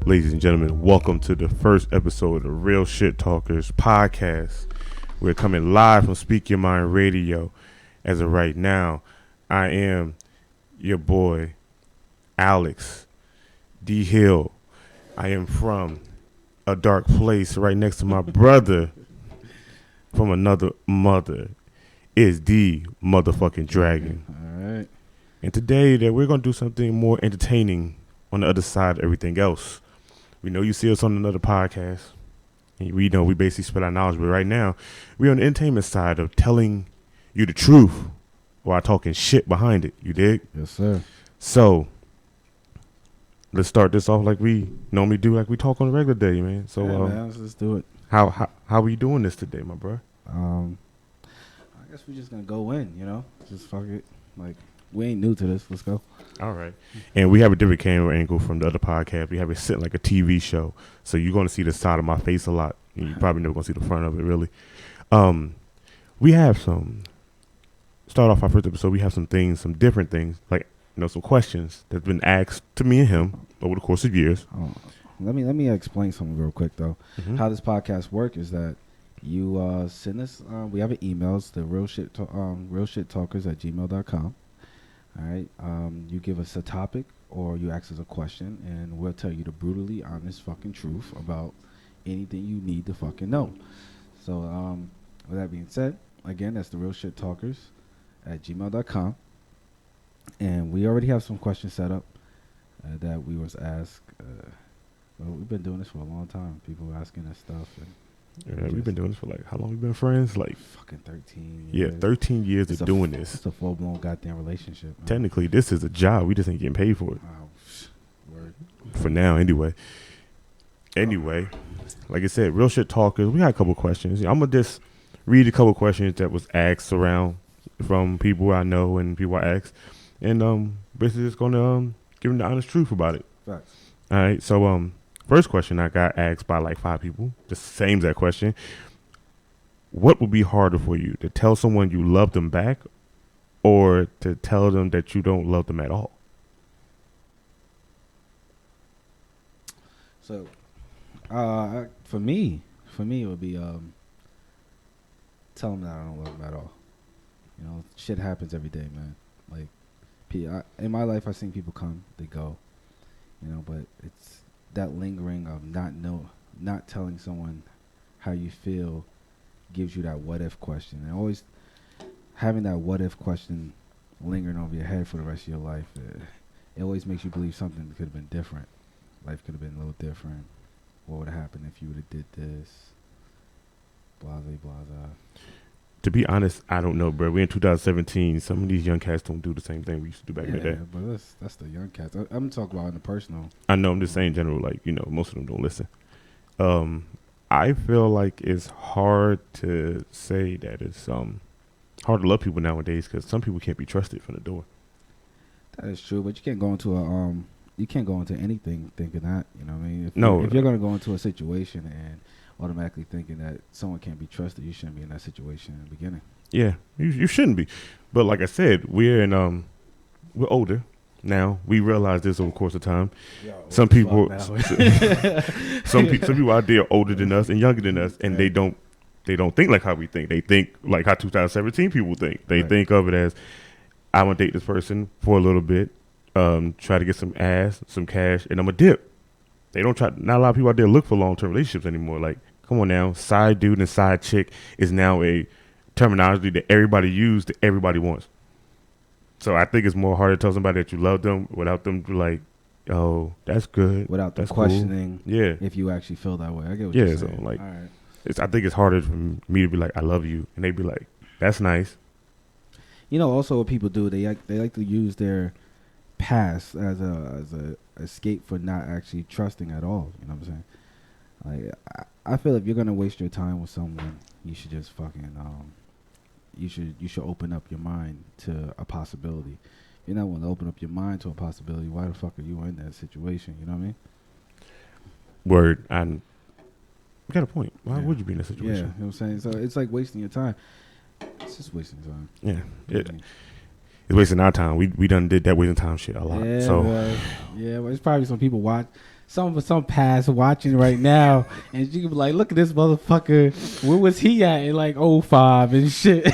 Ladies and gentlemen, welcome to the first episode of the Real Shit Talkers podcast. We're coming live from Speak Your Mind Radio. As of right now, I am your boy, Alex D. Hill. I am from a dark place right next to my brother from another mother is the motherfucking dragon. All right. And today that we're going to do something more entertaining on the other side of everything else. We know you see us on another podcast, and we know we basically spit our knowledge, but right now, we're on the entertainment side of telling you the truth while talking shit behind it. You dig? Yes, sir. So, let's start this off like we normally do, like we talk on a regular day, man. So, man, let's just do it. How are we doing this today, my bro? I guess we're just gonna go in, just fuck it. Like, we ain't new to this. Let's go. All right. And we have a different camera angle from the other podcast. We have it sitting like a TV show. So you're going to see the side of my face a lot. You probably never going to see the front of it, really. We have start off our first episode, we have some different things, like, some questions that's been asked to me and him over the course of years. Let me explain something real quick, though. Mm-hmm. How this podcast works is that you send us, we have an emails, the realshittalkers@gmail.com. All right. You give us a topic or you ask us a question, and we'll tell you the brutally honest fucking truth about anything you need to fucking know. So, with that being said, again, that's the realshittalkers@gmail.com. And we already have some questions set up that we was asked. Well, we've been doing this for a long time. People asking us stuff. And we've been doing this for how long we been friends? Like fucking 13 years. Yeah, 13 years of doing this. It's a full-blown goddamn relationship, man. Technically, this is a job. We just ain't getting paid for it. Word. For now, anyway. Anyway, like I said, Real Shit Talkers, we got a couple questions. I'm going to just read a couple questions that was asked around from people I know and people I asked. And basically just going to give them the honest truth about it. Facts. All right, so first question I got asked by like 5 people, just same as that question. What would be harder for you, to tell someone you love them back or to tell them that you don't love them at all? So, for me, it would be tell them that I don't love them at all. Shit happens every day, man. Like, in my life, I've seen people come, they go, but it's that lingering of not telling someone how you feel gives you that what if question. And always having that what if question lingering over your head for the rest of your life, it always makes you believe something could have been different. Life could have been a little different. What would have happened if you would have did this? Blase, blase. To be honest, I don't know, bro. We're in 2017. Some of these young cats don't do the same thing we used to do back in the day. Yeah, but that's the young cats. I'm talking about in the personal. I know, I'm just saying in general, like, most of them don't listen. I feel like it's hard to say that it's hard to love people nowadays because some people can't be trusted from the door. That is true, but you can't go into anything thinking that, you know what I mean? If you're going to go into a situation and automatically thinking that someone can't be trusted, you shouldn't be in that situation in the beginning. Yeah, you shouldn't be. But like I said, we're older now. We realize this over the course of time. Some people some people out there are older than us and younger than us, and they don't think like how we think. They think like how 2017 people think. They think of it as, I'm gonna date this person for a little bit, try to get some ass, some cash, and I'm gonna dip. They don't try. Not a lot of people out there look for long-term relationships anymore. Like, come on now, side dude and side chick is now a terminology that everybody uses, that everybody wants. So I think it's more hard to tell somebody that you love them without them to like, oh, that's good. Without them That's questioning cool. Yeah. if you actually feel that way. I get what you're saying. So like, all right. I think it's harder for me to be like, I love you, and they be like, that's nice. You know, also what people do, they like to use their past as a escape for not actually trusting at all. You know what I'm saying? Like, I feel if you're gonna waste your time with someone, you should just fucking you should open up your mind to a possibility. You're not going to open up your mind to a possibility. Why the fuck are you in that situation? You know what I mean? Word. You got a point. Why would you be in that situation? Yeah, you know what I'm saying? So it's like wasting your time. It's just wasting time. Yeah. It's wasting our time. We done did that wasting time shit a lot. Yeah, so well, it's probably some people some past watching right now, and you can be like, look at this motherfucker. Where was he at in like 05 and shit?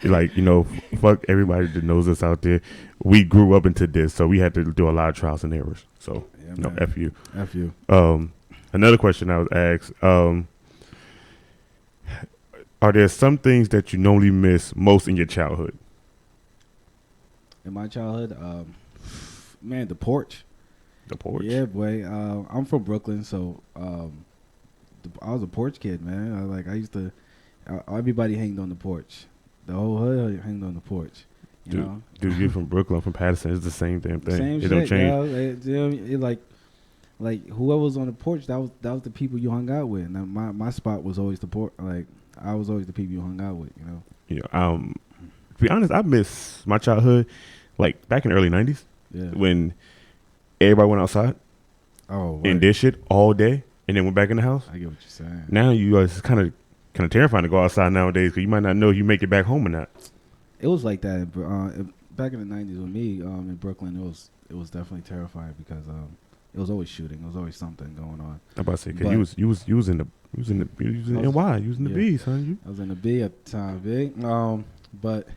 Like, you know, fuck everybody that knows us out there. We grew up into this, so we had to do a lot of trials and errors. So, yeah, you know, F you. F you. Another question I was asked, are there some things that you normally miss most in your childhood? In my childhood, man, the porch. The porch? Yeah, boy. I'm from Brooklyn, so I was a porch kid, man. I used to. Everybody hanged on the porch. The whole hood hanged on the porch. You know? Dude, you're from Brooklyn. I'm from Patterson. It's the same damn thing. Same it shit, don't change. It like whoever was on the porch, that was the people you hung out with. And my spot was always the porch. Like I was always the people you hung out with. You know. Yeah. To be honest, I miss my childhood, like back in the early '90s, when everybody went outside. Oh. Right. And did shit all day, and then went back in the house. I get what you're saying. Now it's kind of terrifying to go outside nowadays because you might not know if you make it back home or not. It was like that back in the '90s with me in Brooklyn. It was definitely terrifying because it was always shooting. There was always something going on. I'm about to say because you was in NY, you was in the B, son. I was in the B at the time, big. But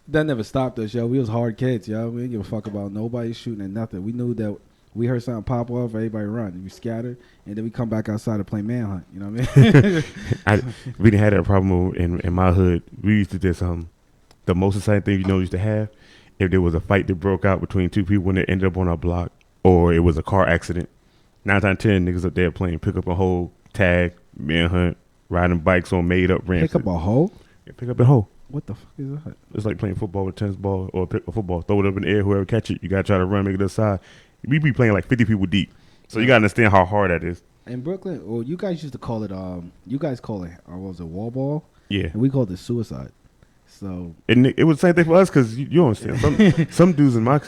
that never stopped us, yo. We was hard kids, yo. We didn't give a fuck about nobody shooting at nothing. We knew that we heard something pop off, everybody run, and we scattered, and then we come back outside to play manhunt. You know what I mean? We didn't have that problem in my hood. We used to just the most exciting thing used to have if there was a fight that broke out between two people when they ended up on our block, or it was a car accident. 9 times 10 niggas up there playing pick up a hoe, tag, manhunt, riding bikes on made up ramps. Pick up a hoe? Yeah, pick up a hoe. What the fuck is that? It's like playing football with a tennis ball or pick a football. Throw it up in the air. Whoever catch it, you got to try to run, make it to the side. We be playing like 50 people deep. So you got to understand how hard that is. In Brooklyn, well, you guys used to call it, you guys call it, what was it, wall ball? Yeah. And we called it suicide. So. And it was the same thing for us because you understand. Some dudes in my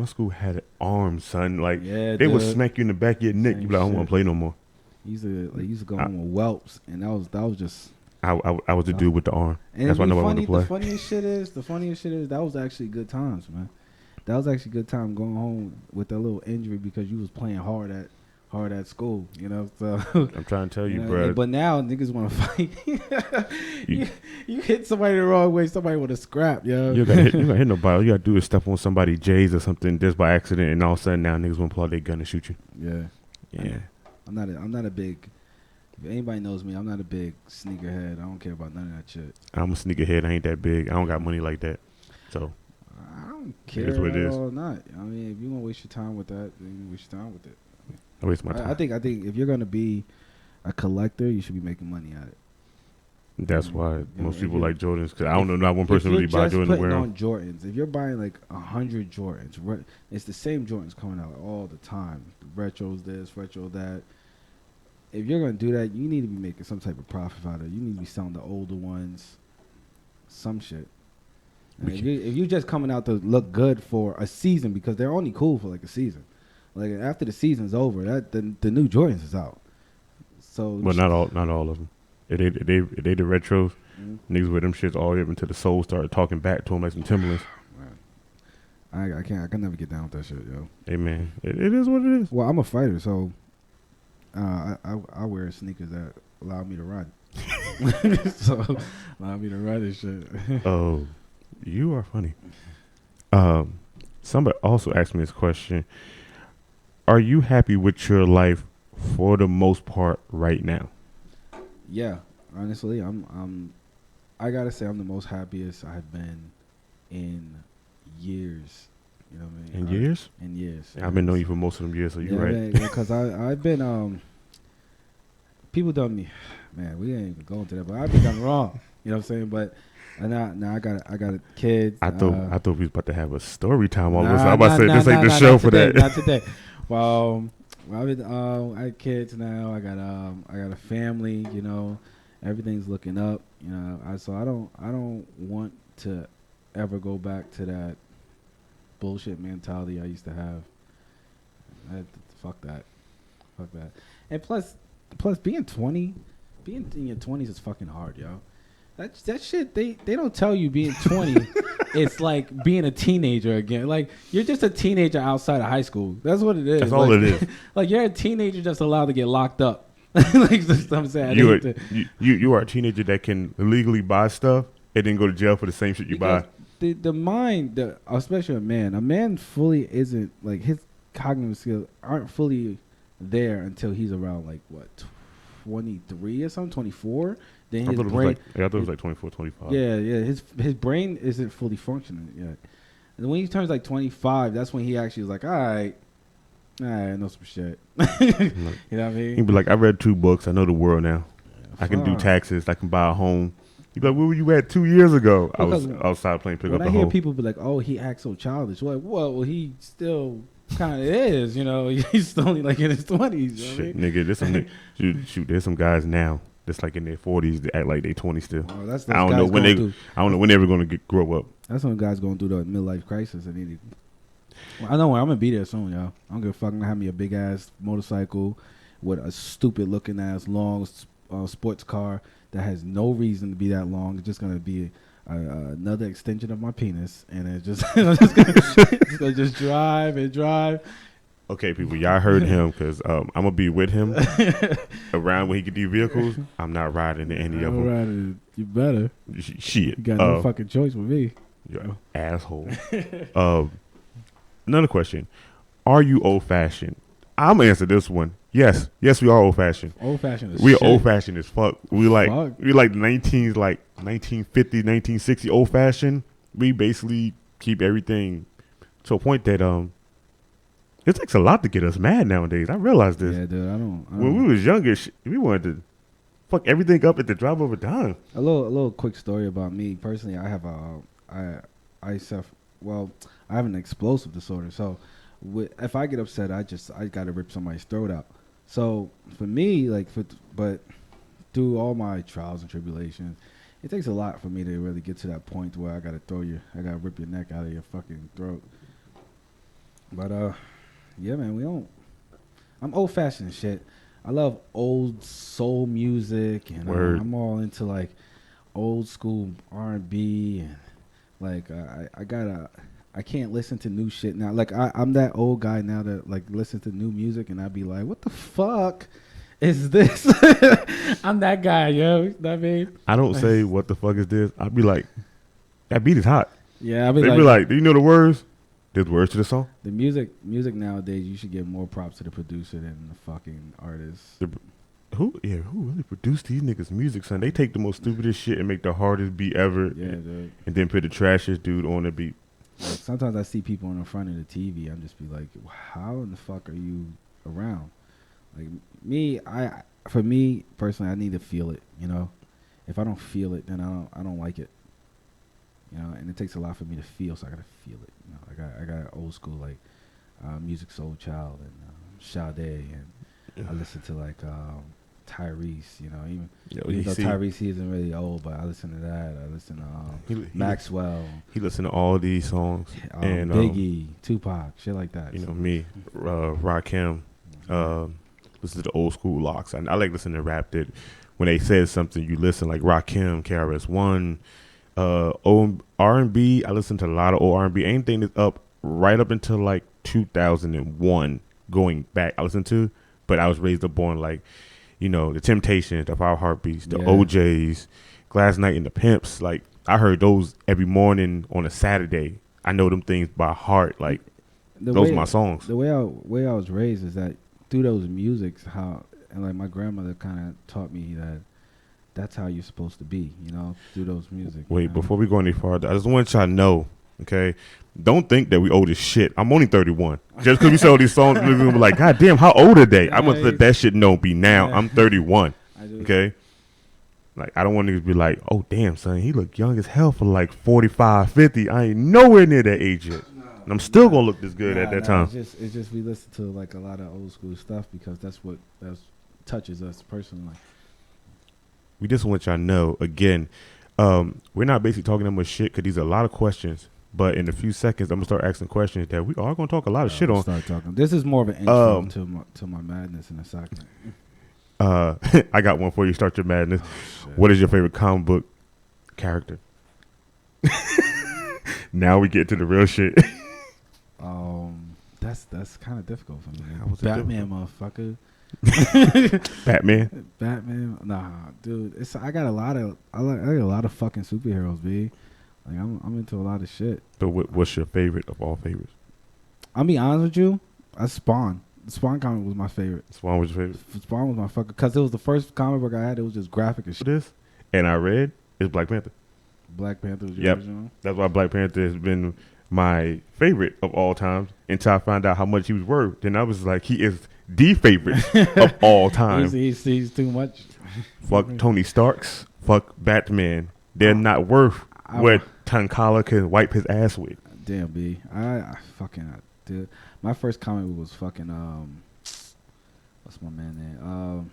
school had arms, son. Like, they would smack you in the back of your neck. You be like, I don't want to play no more. Used to go home with whelps, and that was just. I was the dude with the arm. And that's why nobody wanted to play. The funniest shit is that was actually good times, man. That was actually good time going home with that little injury because you was playing hard at school, you know. So I'm trying to tell you, bro. But now niggas want to fight. you hit somebody the wrong way, somebody want to scrap, yo. You gotta hit nobody. All you gotta do is step on somebody's J's or something just by accident, and all of a sudden now niggas want to pull out their gun and shoot you. Yeah. I'm not a big. If anybody knows me, I'm not a big sneakerhead. I don't care about none of that shit. I'm a sneakerhead. I ain't that big. I don't got money like that. So I don't care what it is. or not. I mean, if you want to waste your time with that, then you waste your time with it. I waste my time. I think if you're gonna be a collector, you should be making money at it. That's why most people like Jordans. Cause I don't know, not one person really buy Jordans and wear them. On Jordans, if you're buying like 100 Jordans, it's the same Jordans coming out all the time. Retros this, retro that. If you're gonna do that, you need to be making some type of profit out of it. You need to be selling the older ones, some shit. If you're just coming out to look good for a season, because they're only cool for like a season. Like after the season's over, the new Jordans is out. So, well, not all of them. If they the retros, niggas with them shits all the way up until the soul started talking back to them like some Timberlands. I can never get down with that shit, yo. Hey man, it is what it is. Well, I'm a fighter, so I wear sneakers that allow me to run. So allow me to run and shit. Oh, you are funny. Somebody also asked me this question. Are you happy with your life for the most part right now? Yeah, honestly, I gotta say I'm the most happiest I've been in years. You know what I In mean? years? In years. I've been knowing you for most of them years, so you're yeah, right. Because I've been people done me, man. We ain't even going to that, but I've been done wrong. You know what I'm saying? But now I got a kid. I thought we was about to have a story time all of Nah, us. I'm about to say this ain't the show for today, that. Not today. Well, I have kids now. I got a family. You know, everything's looking up. You know, I don't want to ever go back to that bullshit mentality I used to have. Fuck that. And plus being 20, being in your 20s is fucking hard, yo. That shit they don't tell you being 20 it's like being a teenager again. Like you're just a teenager outside of high school. That's what it is. That's all it is. Like you're a teenager just allowed to get locked up. Like I'm saying, you are a teenager that can legally buy stuff and then go to jail for the same shit you buy. The mind, especially a man fully isn't like his cognitive skills aren't fully there until he's around like what 23 or something, 24. Then his brain. I thought it was like 24, 25. Yeah. His brain isn't fully functioning yet. And when he turns like 25, that's when he actually is like, all right, I know some shit. You know what I mean? He'd be like, I read 2 books. I know the world now. Yeah, I can do taxes. I can buy a home. He'd be like, where were you at 2 years ago? I was outside playing pick up the home. When I hear people be like, oh, he acts so childish. Like, well, he still kind of is, you know. He's still only like in his 20s. Shit, nigga, there's some guys now that's like in their 40s that act like they 20 still. Oh, that's I don't know when they're ever going to grow up. That's when guys going through the midlife crisis. And I know I'm going to be there soon, y'all. I don't give a fuck. I'm going to have me a big ass motorcycle with a stupid looking ass long sports car that has no reason to be that long. It's just going to be another extension of my penis, and it's just I'm just gonna just drive and drive. Okay, people, y'all heard him because I'm gonna be with him around when he get these vehicles. I'm not riding in any of them. You better. Shit. You got no fucking choice with me. You're asshole. Another question: are you old fashioned? I'm gonna answer this one. Yes, we are old fashioned. Old fashioned is we shit. are old fashioned as fuck. We like 19s, like 1950, 1960 old fashioned. We basically keep everything to a point that it takes a lot to get us mad nowadays. I realize this. Yeah, dude. I don't. When we was younger, we wanted to fuck everything up at the drop of a dime. A little quick story about me personally. I have I have an explosive disorder. So if I get upset, I gotta rip somebody's throat out. So for me, but through all my trials and tribulations, it takes a lot for me to really get to that point where I gotta rip your neck out of your fucking throat. But yeah, man, I'm old fashioned shit. I love old soul music, and I'm all into like old school R&B, and like I can't listen to new shit now. Like I'm that old guy now that like listen to new music, and I'd be like, what the fuck is this? I'm that guy, yo. You know what I mean? I don't say what the fuck is this. I'd be like, that beat is hot. Yeah, They'd be like, do you know the words? There's words to the song. The music nowadays, you should give more props to the producer than the fucking artist. Who really produced these niggas' music, son? They take the most stupidest shit and make the hardest beat ever. Yeah, dude. And then put the trashiest dude on the beat. Like, sometimes I see people in the front of the TV. I'm just be like, how in the fuck are you around? Like for me personally, I need to feel it. You know, if I don't feel it, then I don't like it. You know, and it takes a lot for me to feel, so I gotta feel it. You know, I got old school like Music Soul Child and Sade, and I listen to like Tyrese. You know, even though Tyrese he isn't really old, but I listen to that. I listen to Maxwell. He listened to all these songs and Biggie, Tupac, shit like that. You know me, Rakim. Listen to the old school locks. I like listening to rap that when they said something, you listen like Rakim, KRS-One. R&B, I listen to a lot of old R&B. Anything that's up right up until like 2001 going back I listen to, but I was raised up on like, you know, the Temptations, the Five Heartbeats, the OJs, Glass Knight and the Pimps. Like I heard those every morning on a Saturday. I know them things by heart. Like those are my songs. The way I was raised is that through those musics, and like my grandmother kind of taught me that that's how you're supposed to be, you know, through those music. Wait, before we go any farther, I just want y'all to know Okay, don't think that we old as shit. I'm only 31. Just because we say all these songs, we're like, God damn, how old are they? I'm gonna let that shit know. Be now. I'm 31. Okay, like I don't want to be like, oh damn, son, he look young as hell for like 45, 50. I ain't nowhere near that age yet, and I'm still gonna look this good at that time. It's just we listen to like a lot of old school stuff because that's touches us personally. We just want y'all to know again. We're not basically talking that much shit because these are a lot of questions. But in a few seconds, I'm gonna start asking questions that we are gonna talk a lot of shit on. Start talking. This is more of an intro to my madness in a second. I got one for you. Start your madness. What is your favorite comic book character? Now we get to the real shit. That's kind of difficult for me. Batman, motherfucker. Batman. Nah, dude. I got a lot of fucking superheroes, B. Like I'm into a lot of shit. But what's your favorite of all favorites? I'll be honest with you. Spawn. The Spawn comic was my favorite. Spawn was your favorite? Spawn was my fucker because it was the first comic book I had. It was just graphic as shit. This and I read is Black Panther. Black Panther was your original? That's why Black Panther has been my favorite of all time until I found out how much he was worth. Then I was like, he is the favorite of all time. He's too much. Fuck Tony Starks. Fuck Batman. They're not worth what T'Challa can wipe his ass with. Damn, B. I did. My first comic was fucking what's my man name?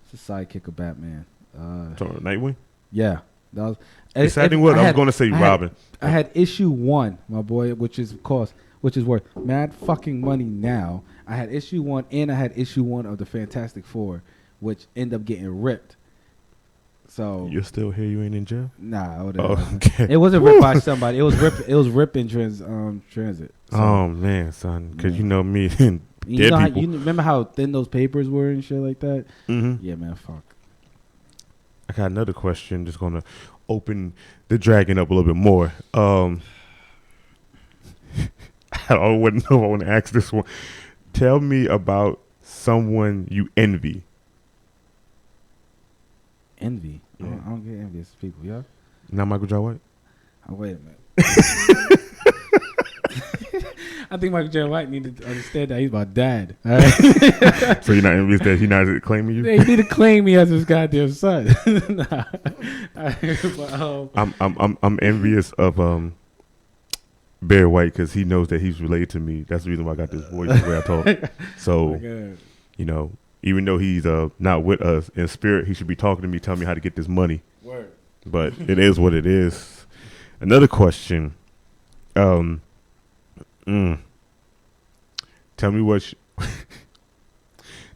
It's the sidekick of Batman. Nightwing? Yeah. That was deciding what I was going to say. Robin. I had issue 1, my boy, which is worth mad fucking money now. I had issue 1 and I had issue 1 of the Fantastic Four, which ended up getting ripped. So you're still here? You ain't in jail? Nah, okay. It wasn't ripped by somebody. It was ripped in transit. So, oh man, son, because you know me. You remember how thin those papers were and shit like that? Mm-hmm. Yeah, man. Fuck. I got another question. Just gonna open the dragon up a little bit more. I wouldn't know if I want to ask this one. Tell me about someone you envy. Envy? Yeah. I don't get envious people, yeah? Not Michael J. White? Oh, wait a minute. I think Michael J. White need to understand that he's my dad. All right? So you're not envious that he's not claiming you? He need to claim me as his goddamn son. Nah. But, I'm envious of Barry White because he knows that he's related to me. That's the reason why I got this voice the way I talk. So, you know, even though he's not with us in spirit, he should be talking to me, telling me how to get this money. Word. But it is what it is. Another question. Tell me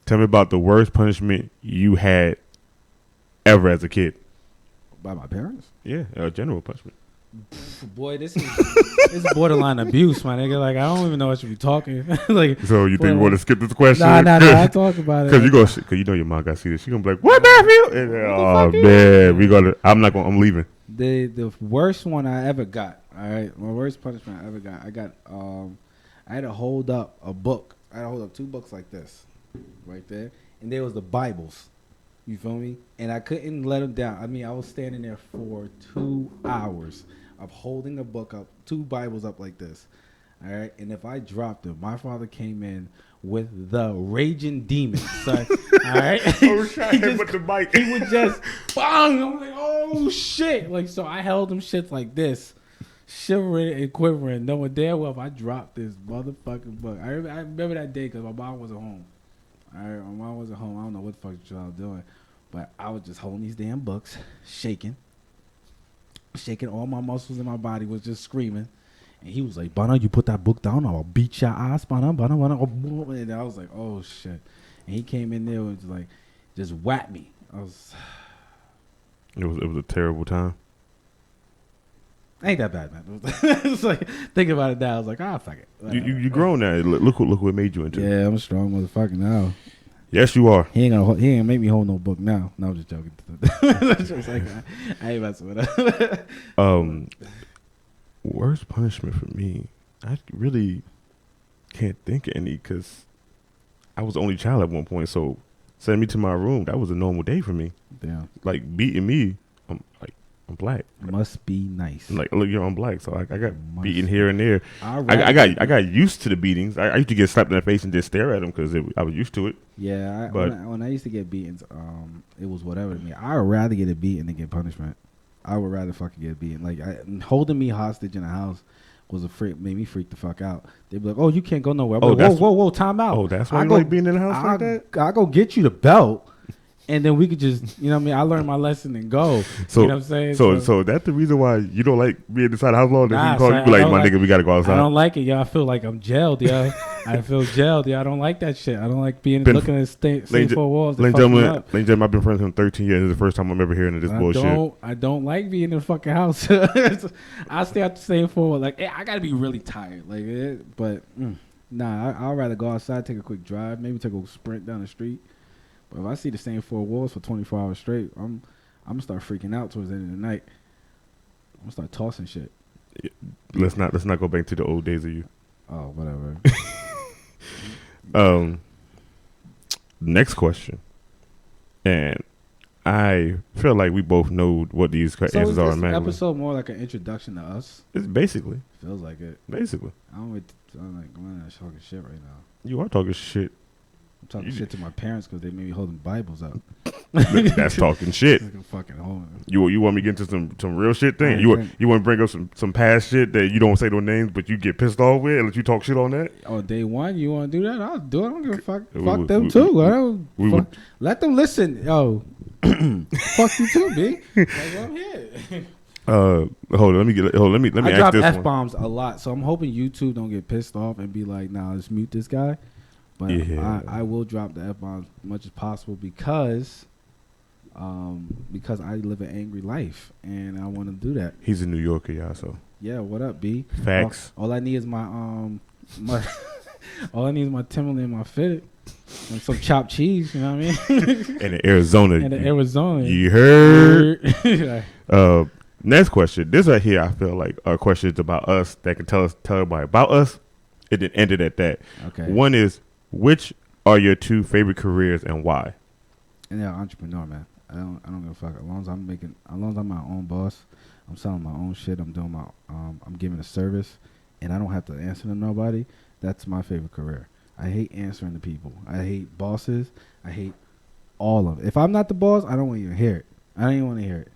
tell me about the worst punishment you had ever as a kid. By my parents? Yeah, general punishment. Boy, this is borderline abuse, my nigga. Like I don't even know I should be talking. Like, so you think you want to skip this question? Nah. I talk about it. Because you know your mom got to see this. She gonna be like, "What, Matthew?" And, oh man, I'm leaving. The worst one I ever got. All right, my worst punishment I ever got. I had to hold up a book. I had to hold up 2 books like this, right there, and there was the Bibles. You feel me? And I couldn't let them down. I mean, I was standing there for 2 hours of holding a book up, 2 Bibles up like this. All right, and if I dropped them, my father came in with the raging demon, son. All right, he with the mic. He would just bang. I'm like, oh shit! Like, so I held them shits like this, shivering and quivering, knowing damn well if I dropped this motherfucking book. I remember that day because my mom wasn't home. All right, my mom wasn't home. I don't know what the fuck I was doing, but I was just holding these damn books, shaking. All my muscles in my body was just screaming. And he was like, "Bana, you put that book down, I'll beat your ass, Bana." And I was like, "Oh shit!" And he came in there and was like, just whacked me. It was a terrible time. Ain't that bad, man. It was like thinking about it now. I was like, fuck it. You grown now. Look what made you into. Yeah, I'm a strong motherfucker now. Yes, you are. He ain't make me hold no book now. No, I'm just joking. Just like, I ain't messing with that. Worst punishment for me, I really can't think of any because I was the only child at one point. So sending me to my room, that was a normal day for me. Damn. Like beating me, I'm like I'm black. Must be nice. Like, look, I'm black, so I got Must beaten here and there. I got used to the beatings. I used to get slapped in the face and just stare at them because I was used to it. Yeah, but when I used to get beatings, it was whatever to me. I would rather get a beating than get punishment. I would rather fucking get beaten. Like holding me hostage in a house was made me freak the fuck out. They'd be like, "Oh, you can't go nowhere." Oh, like, whoa, time out. Oh, that's why you like being in the house like that? I go get you the belt. And then we could just, you know what I mean? I learned my lesson and go. So, you know what I'm saying? So that's the reason why you don't like being inside the house long? Nah, you call you be like, my nigga, we got to go outside. I don't like it, yo. I feel like I'm jailed, yo. I feel jailed, yo. I don't like that shit. I don't like looking at same four walls. Ladies and gentlemen, I've been friends with him 13 years. This is the first time I'm ever hearing of this bullshit. I don't like being in the fucking house. I stay out the same four walls. Like, I got to be really tired. I'd rather go outside, take a quick drive, maybe take a sprint down the street. But if I see the same four walls for 24 hours straight, I'm gonna start freaking out towards the end of the night. I'm gonna start tossing shit. Let's not go back to the old days of you. Oh, whatever. Next question, and I feel like we both know what these answers are. So is this episode more like an introduction to us? It's basically. Feels like it. Basically. I'm talking shit right now. You are talking shit. I'm talking shit to my parents because they made me holding Bibles up. That's talking shit. Fucking holding. You want me to get into some real shit thing? You want to bring up some past shit that you don't say no names, but you get pissed off with and let you talk shit on that? Oh, day one, you want to do that? I'll do it. I don't give a fuck. Fuck them too. Let them listen. Yo, fuck you too, B. Like, I'm here. Hold on. Let me I ask drop this F-bombs a lot, so I'm hoping YouTube don't get pissed off and be like, "Nah, let's mute this guy." But yeah. I will drop the F-bombs as much as possible because I live an angry life and I want to do that. He's a New Yorker, y'all. So yeah, what up, B? Facts. All I need is my all I need is my Timberland and my fitted and some chopped cheese. You know what I mean? And Arizona. You heard? Next question. This right here, I feel like are questions about us that can tell everybody about us. It then ended at that. Okay. One is, which are your two favorite careers and why? And yeah, entrepreneur, man. I don't give a fuck. As long as I'm my own boss, I'm selling my own shit. I'm doing I'm giving a service, and I don't have to answer to nobody. That's my favorite career. I hate answering to people. I hate bosses. I hate all of it. If I'm not the boss, I don't want to even hear it. I don't even want to hear it.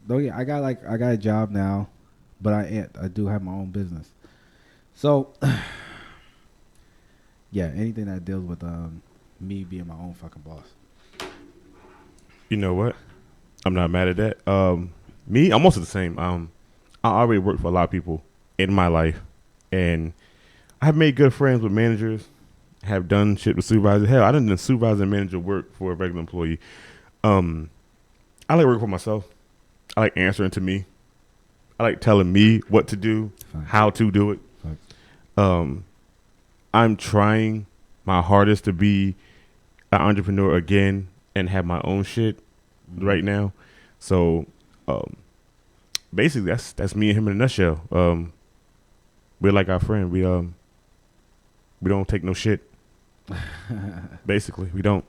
Though yeah, I got a job now, but I do have my own business. So. Yeah, anything that deals with me being my own fucking boss. You know what? I'm not mad at that. Me, I'm also the same. I already worked for a lot of people in my life, and I have made good friends with managers. Have done shit with supervisors. Hell, I done supervisor and manager work for a regular employee. I like working for myself. I like answering to me. I like telling me what to do, how to do it. I'm trying my hardest to be an entrepreneur again and have my own shit right now. So basically that's me and him in a nutshell. We're like our friend. We don't take no shit. Basically, we don't.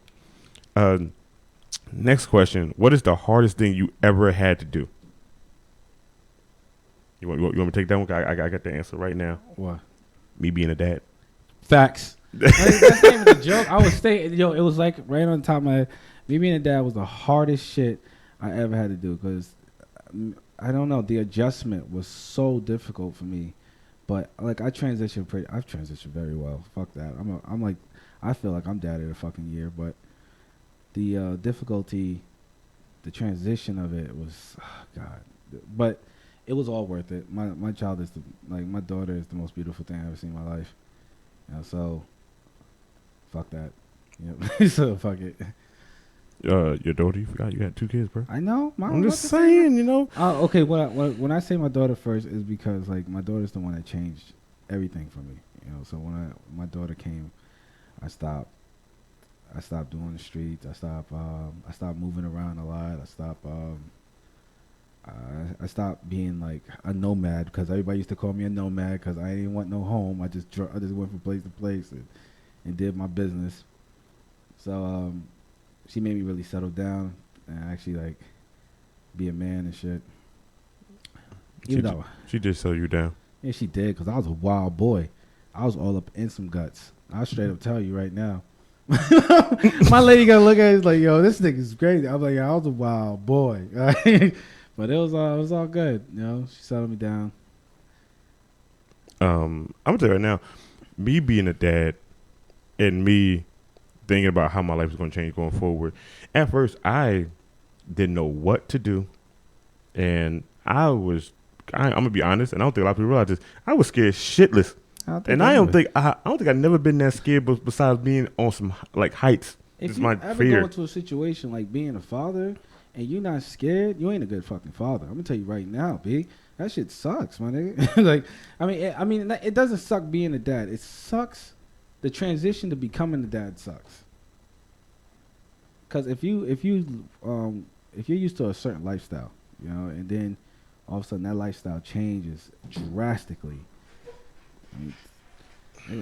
Next question. What is the hardest thing you ever had to do? You want me to take that one? I got the answer right now. What? Me being a dad. Facts. That's not even a joke. I was saying, it was like right on top of my head. Me being a dad was the hardest shit I ever had to do because I don't know, the adjustment was so difficult for me. But like I've transitioned very well. Fuck that. I feel like I'm dad of the fucking year, but the difficulty, the transition of it was, God. But it was all worth it. My child is my daughter is the most beautiful thing I've ever seen in my life. So, fuck that. Yep. So fuck it. Your daughter, you forgot you had 2 kids, bro. I know. I'm just saying, Okay, when I say my daughter first is because like my daughter's the one that changed everything for me. So when my daughter came, I stopped doing the streets. I stopped moving around a lot. I stopped being like a nomad because everybody used to call me a nomad because I didn't want no home. I just went from place to place and did my business. So she made me really settle down and actually like be a man and shit. Even though she did slow you down. Yeah, she did, because I was a wild boy. I was all up in some guts. I'll straight up tell you right now. My lady gonna look at it like, yo, this nigga's crazy. I'm like, yeah, I was a wild boy. But it was all good. You know, she settled me down. I'm gonna tell you right now, me being a dad and me thinking about how my life is gonna change going forward. At first, I didn't know what to do, and I'm gonna be honest, and I don't think a lot of people realize this. I was scared shitless, and I don't think I've never been that scared. But besides being on some like heights, if it's you my ever fear. go into a situation like being a father and you're not scared, you ain't a good fucking father. I'm gonna tell you right now, B. That shit sucks, my nigga. Like, I mean, it doesn't suck being a dad. It sucks. The transition to becoming a dad sucks. Cause if you're used to a certain lifestyle, you know, and then all of a sudden that lifestyle changes drastically. I mean,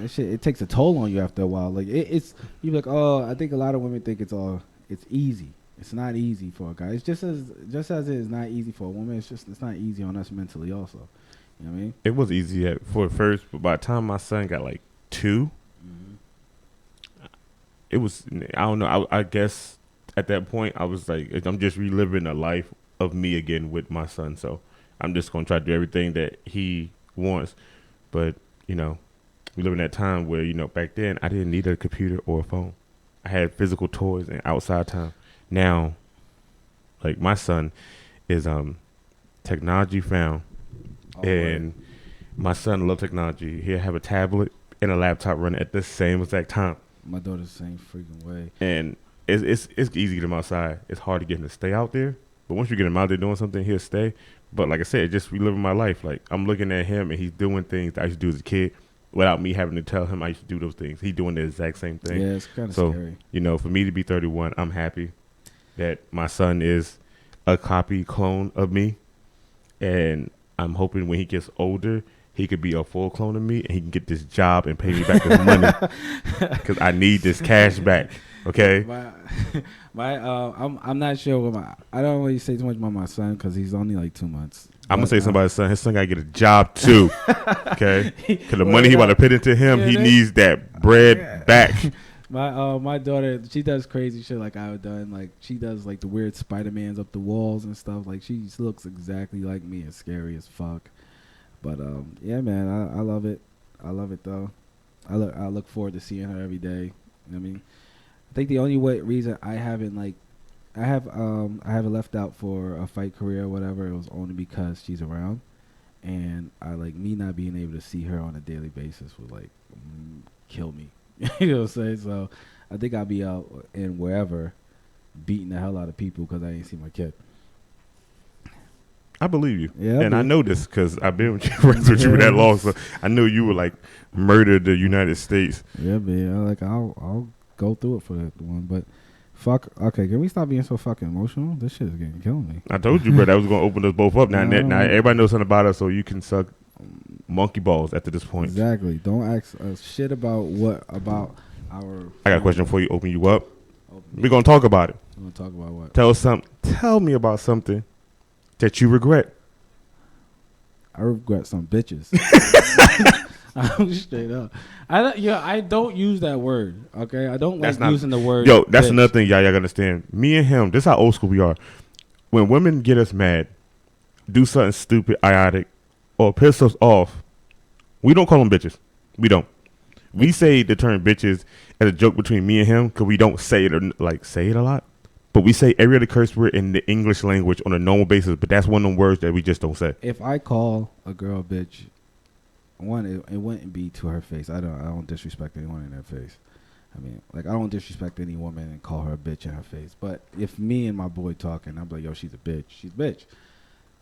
that shit, it takes a toll on you after a while. Like it's you're like, oh, I think a lot of women think it's easy. It's not easy for a guy. It's just as it is not easy for a woman. It's not easy on us mentally also. You know what I mean? It was easy for first, but by the time my son got like 2, it was, I don't know. I guess at that point I was like, I'm just reliving a life of me again with my son. So I'm just gonna try to do everything that he wants. But you know, we live in that time where, you know, back then I didn't need a computer or a phone. I had physical toys and outside time. Now, like my son is technology found, and my son loves technology. He'll have a tablet and a laptop running at the same exact time. My daughter's the same freaking way. And it's easy to get him outside. It's hard to get him to stay out there. But once you get him out there doing something, he'll stay. But like I said, just reliving my life. Like I'm looking at him and he's doing things that I used to do as a kid without me having to tell him I used to do those things. He's doing the exact same thing. Yeah, it's kind of so, scary. You know, for me to be 31, I'm happy that my son is a clone of me. And I'm hoping when he gets older, he could be a full clone of me and he can get this job and pay me back this money because I need this cash back. Okay. I'm not sure what I don't really say too much about my son because he's only like 2 months. I'm gonna say somebody's son. His son gotta get a job too. Okay. Because the money he about to put into him, he needs that bread back. My daughter, she does crazy shit like I've done. Like she does like the weird Spider-Mans up the walls and stuff. Like she looks exactly like me and scary as fuck. But yeah, man, I love it. I love it though. I look forward to seeing her every day. You know what I mean, I think the only reason I haven't left out for a fight career or whatever, it was only because she's around, and I like me not being able to see her on a daily basis would like kill me. You know what I'm saying? So I think I'll be out in wherever beating the hell out of people because I ain't see my kid. I believe you. Yeah, and I know this because I've been with you for that long, so I know you would like murder the United States. Yeah, man. I'll go through it for that one, but fuck. Okay, can we stop being so fucking emotional? This shit is killing me. I told you, bro, that was gonna open us both up. Now everybody knows something about us, so you can suck monkey balls after this point. Exactly. Don't ask us shit about our. I got a question before you open you up. We're gonna talk about it. We're gonna talk about what? Tell me about something that you regret. I regret some bitches. I'm straight up. I don't use that word. Okay, I don't like using the word. Yo, that's bitch. another thing y'all gotta understand. Me and him, this is how old school we are. When women get us mad, do something stupid, idiotic, or piss us off, we don't call them bitches. We don't. We say the term bitches as a joke between me and him because we don't say it a lot. But we say every other curse word in the English language on a normal basis. But that's one of them words that we just don't say. If I call a girl a bitch, it wouldn't be to her face. I don't disrespect anyone in their face. I mean, like I don't disrespect any woman and call her a bitch in her face. But if me and my boy talking, I'm like, yo, she's a bitch. She's a bitch.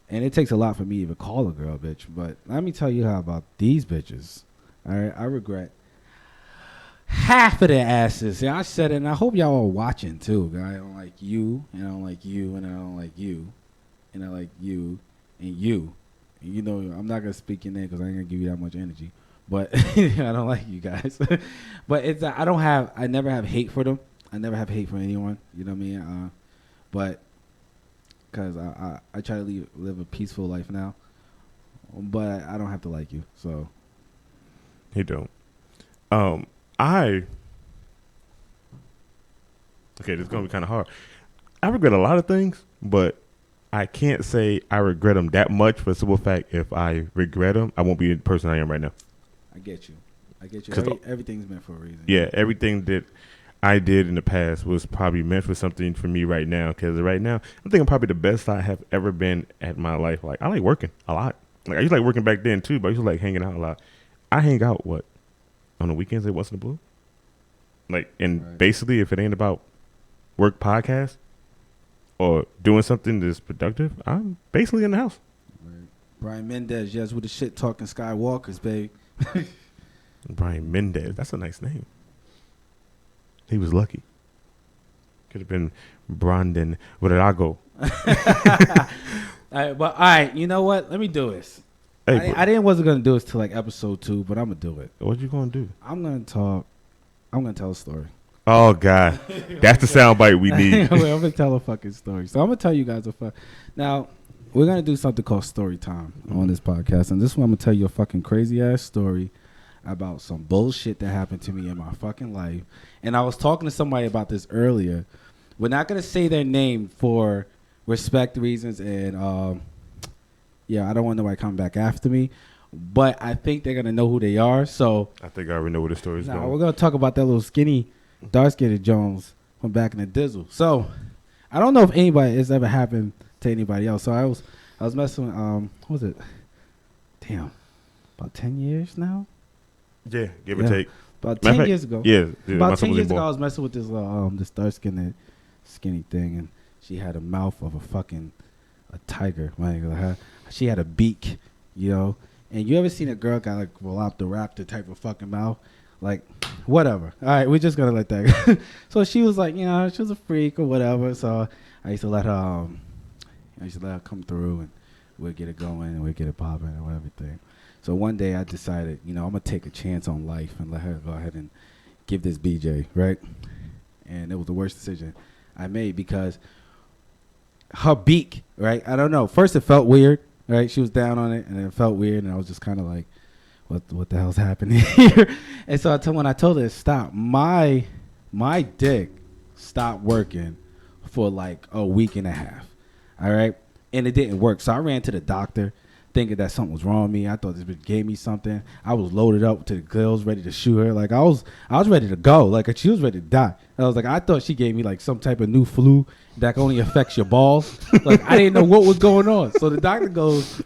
And it takes a lot for me to even call a girl a bitch. But let me tell you how about these bitches. All right, I regret half of their asses. Yeah, I said it, and I hope y'all are watching too. I don't like you, and I don't like you, and I don't like you, and I like you, and you. And you know, I'm not gonna speak your name because I ain't gonna give you that much energy. But I don't like you guys. But it's I never have hate for them. I never have hate for anyone. You know what I mean? But because I try to live a peaceful life now. but I don't have to like you. So He don't. Okay, this is gonna be kind of hard. I regret a lot of things, but I can't say I regret them that much for the simple fact if I regret them, I won't be the person I am right now. I get you. Everything's meant for a reason. Yeah, everything that I did in the past was probably meant for something for me right now. Because right now, I think I'm probably the best I have ever been at my life. Like, I like working a lot. Like, I used to like working back then too, but I used to like hanging out a lot. I hang out, on the weekends at Once in a Blue? Like, and Right. basically, if it ain't about work podcast or doing something that's productive, I'm basically in the house. Right. Brian Mendez, yes, with the shit talking Skywalkers, babe. Brian Mendez. That's a nice name. He was lucky. Could have been Brandon Virago. All right, you know what? Let me do this. Hey, I wasn't gonna do this till like episode 2, but I'm gonna do it. what you gonna do? I'm gonna tell a story. Oh God, that's the soundbite we need. I'm gonna tell a fucking story. So I'm gonna tell you guys Now, we're gonna do something called story time on this podcast, and this one I'm gonna tell you a fucking crazy ass story about some bullshit that happened to me in my fucking life. And I was talking to somebody about this earlier. We're not gonna say their name for respect reasons, and I don't want nobody coming back after me. But I think they're gonna know who they are. So I think I already know where the story's we're going. gonna talk about that little skinny, dark-skinned Jones from back in the Dizzle. So I don't know if it's ever happened to anybody else. So I was messing with what was it? Damn, about 10 years now. Yeah, give or take. About Matter 10 of years ago. Yeah, About 10 years ago, I was messing with this dark-skinned, skinny thing, and she had a mouth of a tiger. She had a beak, you know. And you ever seen a girl got like Velociraptor type of fucking mouth? Like, whatever. All right, we're just gonna let that go. So she was like, she was a freak or whatever. So I used to let her, come through, and we'd get it going and we'd get it popping and everything. So one day I decided, I'm gonna take a chance on life and let her go ahead and give this BJ, right? And it was the worst decision I made because her beak, right? I don't know. First it felt weird, right? She was down on it and it felt weird, and I was just kind of like, what the hell's happening here? And so when I told her to stop, my dick stopped working for like a week and a half. All right. And it didn't work. So I ran to the doctor thinking that something was wrong with me. I thought this bitch gave me something. I was loaded up to the gills, ready to shoot her. Like I was ready to go. Like she was ready to die. I thought she gave me like some type of new flu that only affects your balls. Like I didn't know what was going on. So the doctor goes,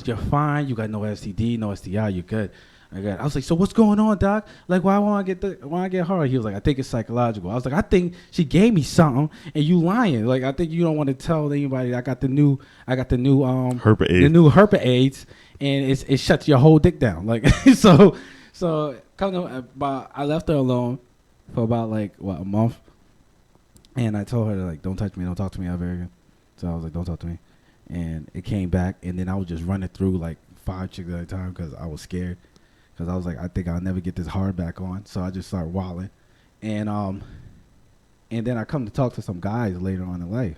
you're fine. You got no STD, no STI. You're good. I was like, so what's going on, doc? Like, why I get hard? He was like, I think it's psychological. I was like, I think she gave me something, and you lying. Like, I think you don't want to tell anybody. I got the new Herpa AIDS. The new Herpa AIDS, and it shuts your whole dick down. Like, so I left her alone for about a month, and I told her to don't touch me, don't talk to me ever again. So I was like, don't talk to me, and it came back, and then I was just running through like 5 chicks at a time because I was scared. Because I was like, I think I'll never get this hard back on. So I just started wilding. And then I come to talk to some guys later on in life.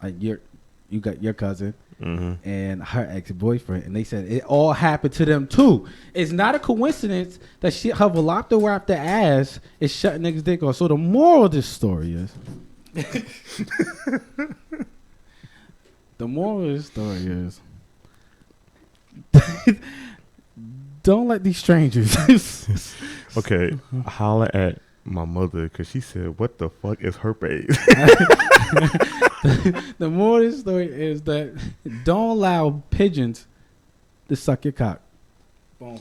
You got your cousin and her ex-boyfriend. And they said it all happened to them too. It's not a coincidence that her Velociraptor ass is shutting niggas' dick off. So the moral of this story is... Don't let these strangers. Okay, holla at my mother because she said, "What the fuck is herp AIDS?" The moral of the story is that don't allow pigeons to suck your cock. Boom.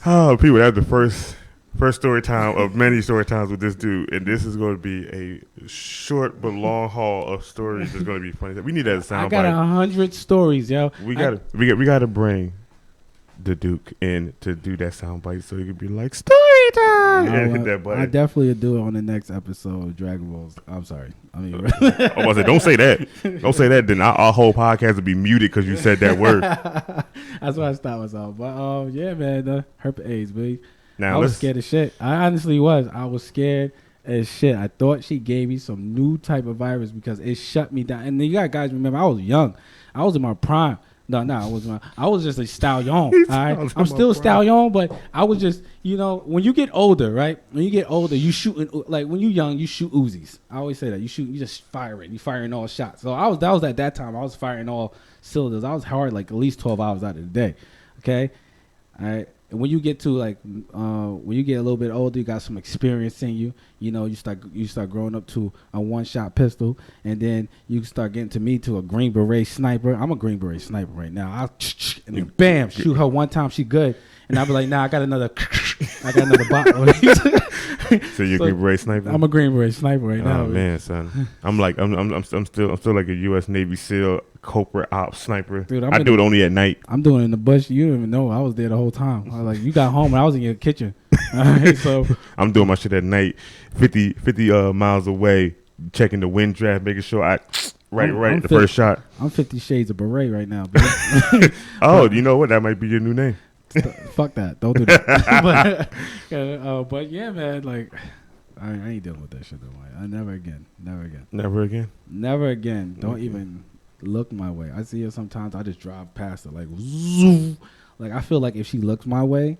Oh, people, that's the first story time of many story times with this dude, and this is going to be a short but long haul of stories. It's going to be funny. We need that as a soundbite. I got 100 stories, yo. We got to bring the Duke in to do that soundbite so he could be like story time and hit that button. I definitely would do it on the next episode of Dragon Balls. I'm sorry. I mean, I was like, don't say that. Don't say that. Then our whole podcast would be muted because you said that word. That's why I stopped myself. But yeah, man, herp AIDS, baby. Now I was scared as shit. I honestly was. I was scared as shit. I thought she gave me some new type of virus because it shut me down. And you got guys remember, I was young. I was in my prime. No, I wasn't. I was just a stallion. All right, sounds I'm like still my a stallion, but I was just, when you get older, right? When you get older, you shooting like when you young, you shoot Uzis. I always say that you just fire it. You firing all shots. So that was at that time. I was firing all cylinders. I was hard like at least 12 hours out of the day. Okay, all right. And when you get to when you get a little bit older, you got some experience in you. You start growing up to a one-shot pistol, and then you start getting to a Green Beret sniper. I'm a Green Beret sniper right now. And then bam, shoot her one time, she good, and I'll be like, nah, I got another bottle. So you're a Green Beret sniper? I'm a Green Beret sniper right now. Oh man, son, I'm still like a U.S. Navy SEAL, Cobra Ops sniper. Dude, I do it only at night. I'm doing it in the bush. You don't even know I was there the whole time. I was like, you got home and I was in your kitchen. All right, so I'm doing my shit at night, 50 miles away, checking the wind draft, making sure I'm the first shot. I'm 50 Shades of Beret right now. Oh, you know what? That might be your new name. Fuck that. Don't do that. But yeah, man, like I ain't dealing with that shit no way. Never again. Never again. Don't even look my way. I see her sometimes. I just drive past her like zoom. Like I feel like if she looks my way,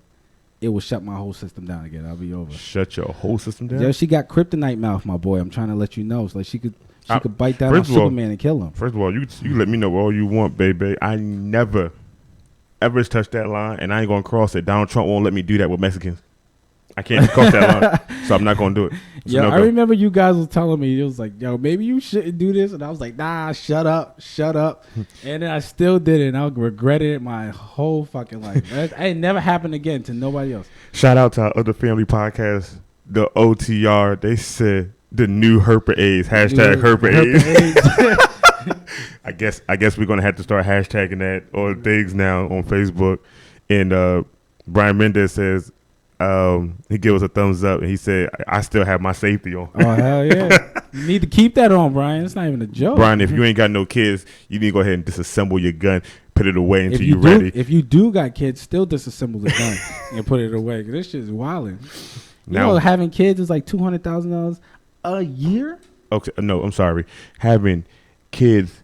it will shut my whole system down again. I'll be over. Shut your whole system down? Yeah, she got kryptonite mouth, my boy. I'm trying to let you know. It's like she could bite down on Superman and kill him. First of all, you let me know all you want, baby. I never ever touch that line, and I ain't gonna cross it. Donald Trump won't let me do that with Mexicans. I can't cross that line, so I'm not gonna do it. Yeah, I remember you guys was telling me, it was like, yo, maybe you shouldn't do this, and I was like, nah, shut up, and then I still did it, and I regretted it my whole fucking life. It ain't never happened again to nobody else. Shout out to our other family podcast, the OTR. They said the new Herper AIDS, hashtag Herper AIDS. I guess we're gonna have to start hashtagging that or things now on Facebook. And Brian Mendez says he gave us a thumbs up and he said I still have my safety on. Oh hell yeah! You need to keep that on, Brian. It's not even a joke. Brian, if you ain't got no kids, you need to go ahead and disassemble your gun, put it away until you're ready. If you do got kids, still disassemble the gun and put it away. Cause this shit is wilding. Having kids is like $200,000 a year. Okay, no, I'm sorry. Having kids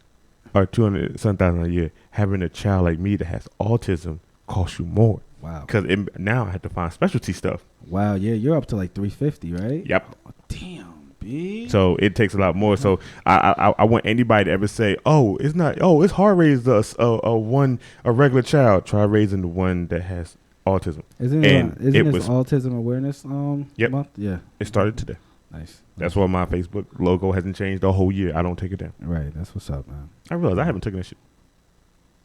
are $200,000 a year. Having a child like me that has autism costs you more. Wow. Because now I have to find specialty stuff. Wow. Yeah, you're up to like $350, right? Yep. Oh, damn, B. So it takes a lot more. So I want anybody to ever say, it's hard raising a regular child. Try raising the one that has autism. Isn't this Autism Awareness month? Yeah. It started today. Nice. That's why my Facebook logo hasn't changed the whole year. I don't take it down. Right. That's what's up, man. I realized I haven't taken that shit.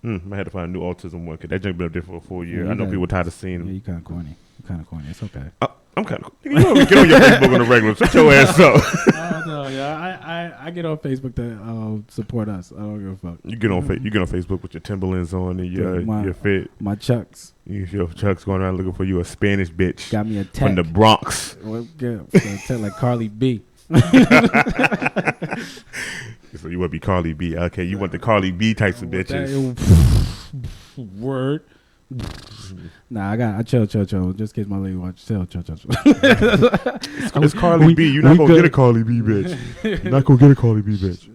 I had to find a new autism one because that junk been up there for a full year. I know people tired of seeing them. Yeah, you kind of corny. It's okay. I'm kind of. You know, get on your Facebook on the regular. Shut your ass up. No, yeah, I get on Facebook to support us. I don't give a fuck. You get on Facebook with your Timberlands on and your fit. My Chucks. Your Chucks going around looking for you a Spanish bitch. Got me a tech. From the Bronx. Well, good. Tech like Carly B. So you want to be Carly B. Okay, you want the Carly B types of bitches. Word. Nah, I chill. Just in case my lady watch. Chill. It's Carly B. You're not going to get a Carly B bitch. You're not going to get a Carly B bitch.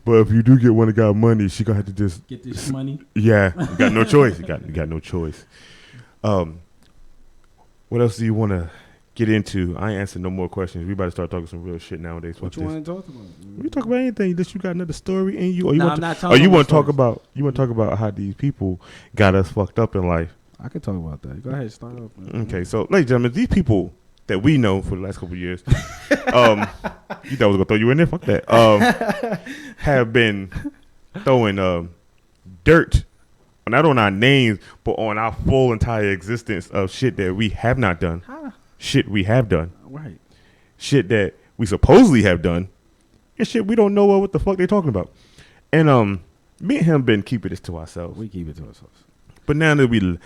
But if you do get one that got money, she going to have to just... Get this money? Yeah. You got no choice. You got no choice. What else do you want to get into? I ain't answering no more questions. We about to start talking some real shit nowadays. What you want to talk about? We talk about anything. That you got another story in you, or you I'm not talking. You want to talk about? You want to talk about how these people got us fucked up in life? I could talk about that. Go ahead, start off. Man. Okay, so ladies and gentlemen, these people that we know for the last couple of years, you thought I was gonna throw you in there? Fuck that. Have been throwing dirt. Not on our names, but on our full entire existence of shit that we have not done. Huh? Shit we have done. Right. Shit that we supposedly have done. And shit we don't know what the fuck they're talking about. And me and him been keeping this to ourselves. We keep it to ourselves. But now that we live,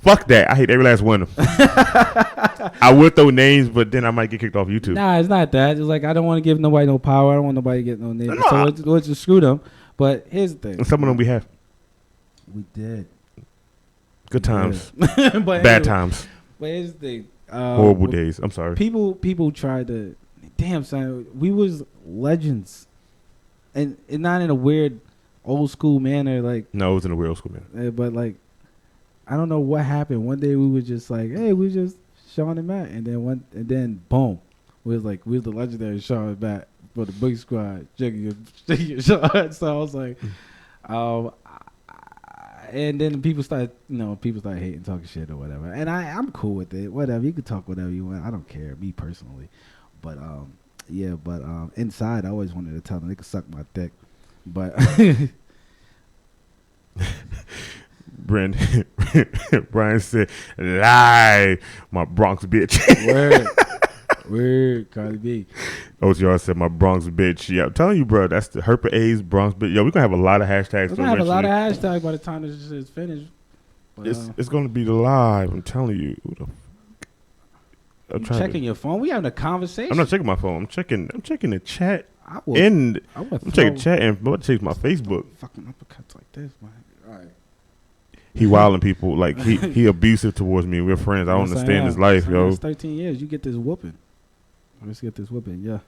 fuck that. I hate every last one of them. I would throw names, but then I might get kicked off YouTube. Nah, it's not that. It's like I don't want to give nobody no power. I don't want nobody to get no name. So we'll just screw them. But here's the thing. Some of them we have. We did. Good times. But bad times. But here's the thing. Horrible days. I'm sorry. People tried to. Damn, son. We was legends. and not in a weird old school manner, like. No, it was in a weird old school manner. But like, I don't know what happened. One day we were just like, hey, we just Sean and Matt, and then boom, we was the legendary Sean and Matt for the Boogie Squad, Jiggy Sean. So I was like, and then people started hating, talking shit or whatever, and I'm cool with it. Whatever, you can talk whatever you want. I don't care, me personally, but inside I always wanted to tell them they could suck my dick, but. Brian said, "Lie, my Bronx bitch." Word, Cardi B. OTR said, "My Bronx bitch." Yeah, I'm telling you, bro, that's the Herper A's Bronx bitch. Yo, we're gonna have a lot of hashtags. We're gonna have a lot of hashtags by the time this is finished. But, it's gonna be live. I'm telling you. I'm checking your phone. We having a conversation. I'm not checking my phone. I'm checking the chat. I'm checking chat and I'm about to check my Facebook. Fucking uppercuts like this, man. All right. He wilding people like he abusive towards me. We're friends. I don't understand his life, yo. It's 13 years. You get this whooping. Let's get this whooping. Yeah.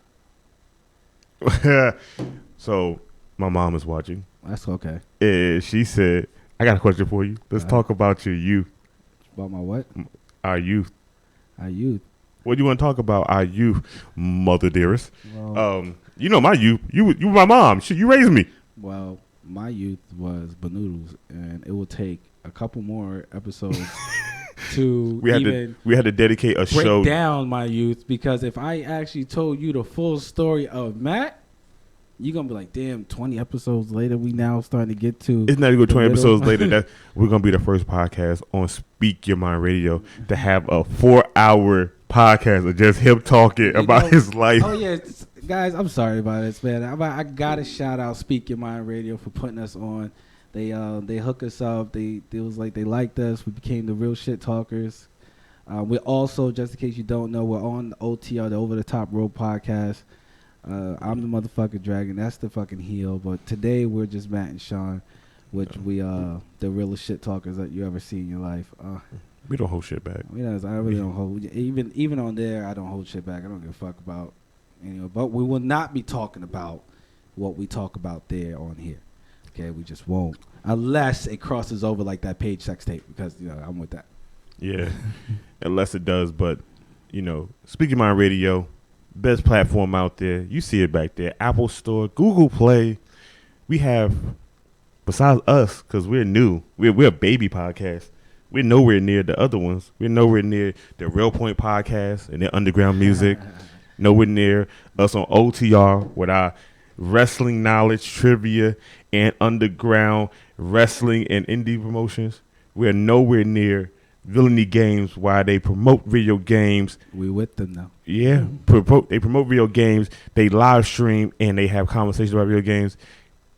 So my mom is watching. That's okay. And she said, "I got a question for you. Let's talk about your youth." About my what? Our youth. Our youth. What do you want to talk about? Our youth, mother dearest. Well, you know my youth. You were my mom. You raised me. Well, my youth was Banoodles, and it will take a couple more episodes to we had to dedicate a show break down my youth, because if I actually told you the full story of Matt, you're gonna be like, damn, 20 episodes later we now starting to get to. It's not even 20 episodes later that we're gonna be the first podcast on Speak Your Mind Radio to have a 4-hour podcast of just him talking about his life. Oh yeah, guys, I'm sorry about this, man. I gotta shout out Speak Your Mind Radio for putting us on. They hook us up. They was like, they liked us. We became the Real Shit Talkers. We're also, just in case you don't know, we're on the OTR, the Over the Top Road podcast. I'm the motherfucking dragon. That's the fucking heel. But today we're just Matt and Sean, which we the realest shit talkers that you ever see in your life. We don't hold shit back. I really don't hold. Even on there, I don't hold shit back. I don't give a fuck about anyway. But we will not be talking about what we talk about there on here. Okay, we just won't, unless it crosses over like that Page sex tape, because I'm with that. Yeah, unless it does. But Speak Your Mind Radio, best platform out there. You see it back there. Apple Store, Google Play. We have, besides us, because we're new. We're a baby podcast. We're nowhere near the other ones. We're nowhere near the Real Point podcast and their underground music. Nowhere near us on OTR with our wrestling knowledge, trivia, and underground wrestling and indie promotions. We're nowhere near Villainy Games, while they promote video games. We with them now. Yeah, they promote video games. They live stream and they have conversations about video games.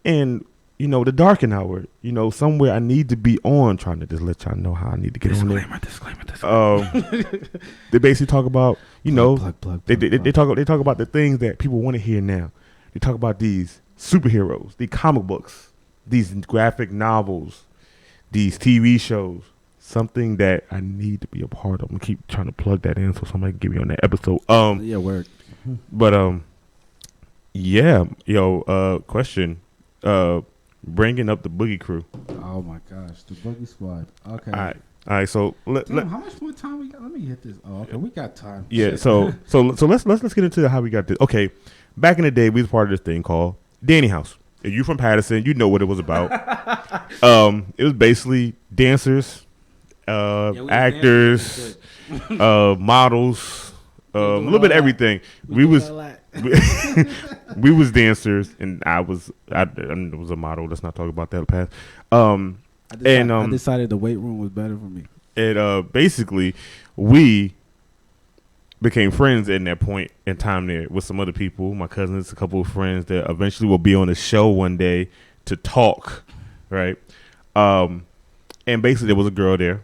And the darken hour. Somewhere I need to be on, trying to just let y'all know how I need to get on there. Disclaimer. They basically talk about plug, they talk about the things that people want to hear now. They talk about these superheroes, the comic books, these graphic novels, these TV shows. Something that I need to be a part of. I'm gonna keep trying to plug that in so somebody can get me on that episode. Yeah, word. But question. Bringing up the Boogie Crew. Oh my gosh, the Boogie Squad. Okay. All right. So how much more time we got? Let me hit this. Oh, okay, we got time. Yeah. So let's get into how we got this. Okay. Back in the day, we was part of this thing called Danny House. If you from Patterson, you know what it was about. It was basically dancers, actors, models, a little bit of everything. We was dancers, and I was a model. Let's not talk about that past. I decided the weight room was better for me. And basically, we became friends in that point in time there with some other people, my cousins, a couple of friends that eventually will be on the show one day to talk, right? And basically there was a girl there.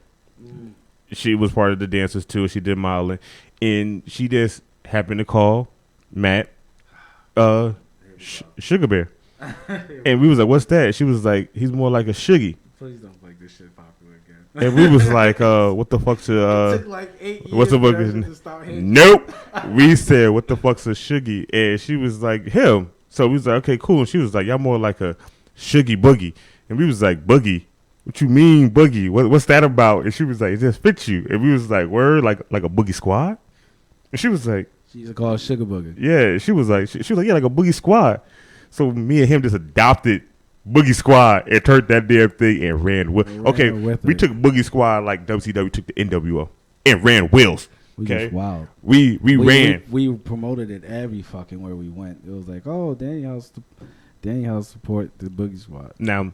She was part of the dancers too. She did modeling, and she just happened to call Matt Sugar Bear. And we was like, what's that? She was like, he's more like a Shuggy. Please don't make this shit popular again. And we was like, what the fuck's it took like 8 years what's the fuck? Nope. We said, what the fuck's a Shuggy? And she was like, him. So we was like, okay, cool. And she was like, y'all more like a Shuggy Boogie. And we was like, Boogie? What you mean, Boogie? What's that about? And she was like, it just fits you. And we was like, word, like a Boogie Squad? And she was like, She used to call it Sugar Booger. yeah. She was like, yeah, like a Boogie Squad. So me and him just adopted Boogie Squad and turned that damn thing and ran with. Okay, we took Boogie Squad like WCW took the NWO and ran wheels. We Okay, just wild. we ran. We promoted it every fucking where we went. It was like, oh, Danny House support the Boogie Squad. Now,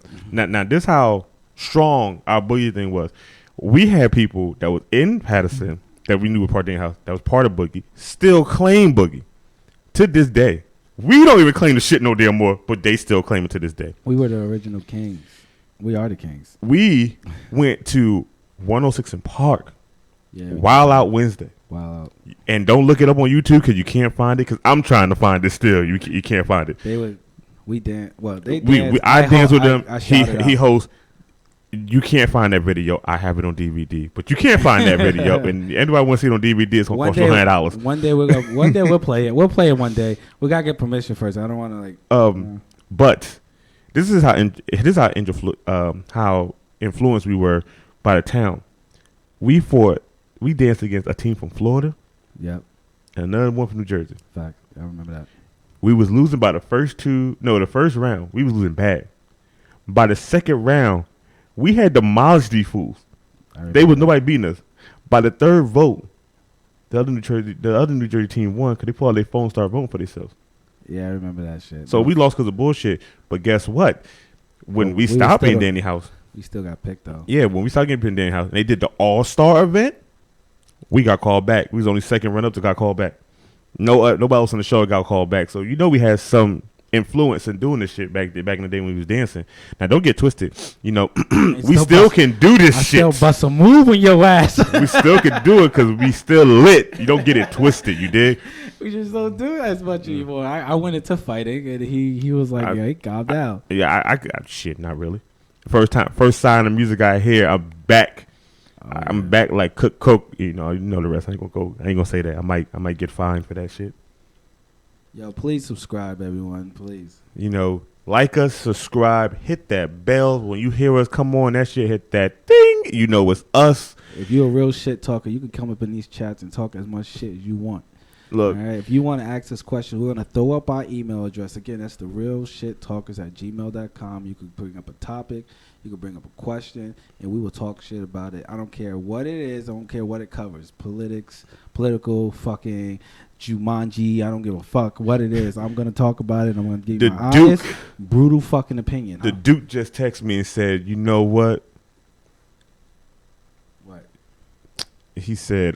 this how strong our Boogie thing was. We had people that was in Patterson that we knew were part of Danny House that was part of Boogie still claim Boogie to this day. We don't even claim the shit no damn more, but they still claim it to this day. We were the original kings. We are the kings. We went to 106 in Park. Yeah. Wild Out Wednesday. Wild Out. And don't look it up on YouTube because you can't find it. Because I'm trying to find it still. You can't find it. We danced. Well, they danced. I danced with them. He he hosts. You can't find that video. I have it on DVD, but you can't find that video. And anybody want to see it on DVD, it's gonna cost $100. One day we'll play it. We'll play it one day. We gotta get permission first. I don't want to like. But this is how how influenced we were by the town. We danced against a team from Florida. Yep. And another one from New Jersey. Fact. I remember that. We was losing by the first round, we was losing bad. By the second round, we had demolished these fools. Nobody beating us. By the third vote, the other New Jersey team won because they pulled out their phone and started voting for themselves. Yeah, I remember that shit. So we lost because of bullshit. But guess what? When we stopped in Danny House, we still got picked though. Yeah, when we started getting picked in Danny House, and they did the All-Star event, we got called back. We was only second run up to got called back. Nobody else on the show got called back. So we had some influence in doing this shit back in the day when we was dancing. Now don't get twisted. We still can do this shit. Still bust a move in your ass. We still can do it because we still lit. You don't get it twisted. You dig? We just don't do it as much anymore. I went into fighting and he was like, yeah, he calmed down. I shit, not really. First sign of music I hear, I'm back. I'm back like Cook. You know the rest. I ain't gonna say that. I might get fined for that shit. Yo, please subscribe, everyone. Please. Like us, subscribe, hit that bell. When you hear us come on, that shit hit that ding. It's us. If you're a real shit talker, you can come up in these chats and talk as much shit as you want. Look, all right, if you want to ask us questions, we're going to throw up our email address. Again, that's therealshittalkers@gmail.com. You can bring up a topic. You can bring up a question, and we will talk shit about it. I don't care what it is. I don't care what it covers. Political, fucking Jumanji. I don't give a fuck what it is. I'm going to talk about it. I'm going to give you my honest, brutal fucking opinion. The Duke just texted me and said, you know what? What? He said,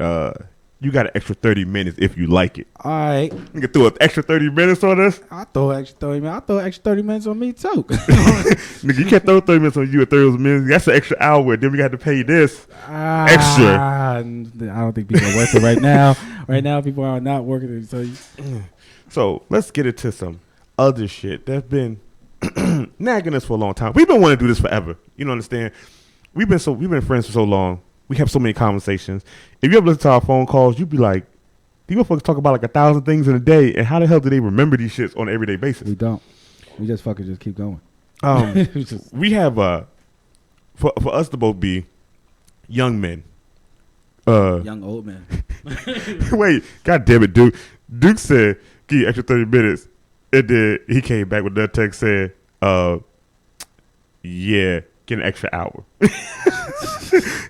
you got an extra 30 minutes if you like it. All right. You can throw an extra 30 minutes on us? I throw extra 30 minutes. I throw extra 30 minutes on me, too. Nigga, you can't throw 30 minutes on you at 30 minutes. That's an extra hour. Then we got to pay this extra. I don't think people are working right now. Right now, people are not working. So let's get into some other shit that's been nagging us for a long time. We've been wanting to do this forever. You know, understand? We've been friends for so long. We have so many conversations. If you ever listen to our phone calls, you'd be like, these motherfuckers talk about like 1,000 things in a day, and how the hell do they remember these shits on an everyday basis? We don't. We just fucking just keep going. We have for us to both be young men. Young old men. Wait, god damn it, Duke. Duke said, give you extra 30 minutes. And then he came back with that text saying, yeah, get an extra hour.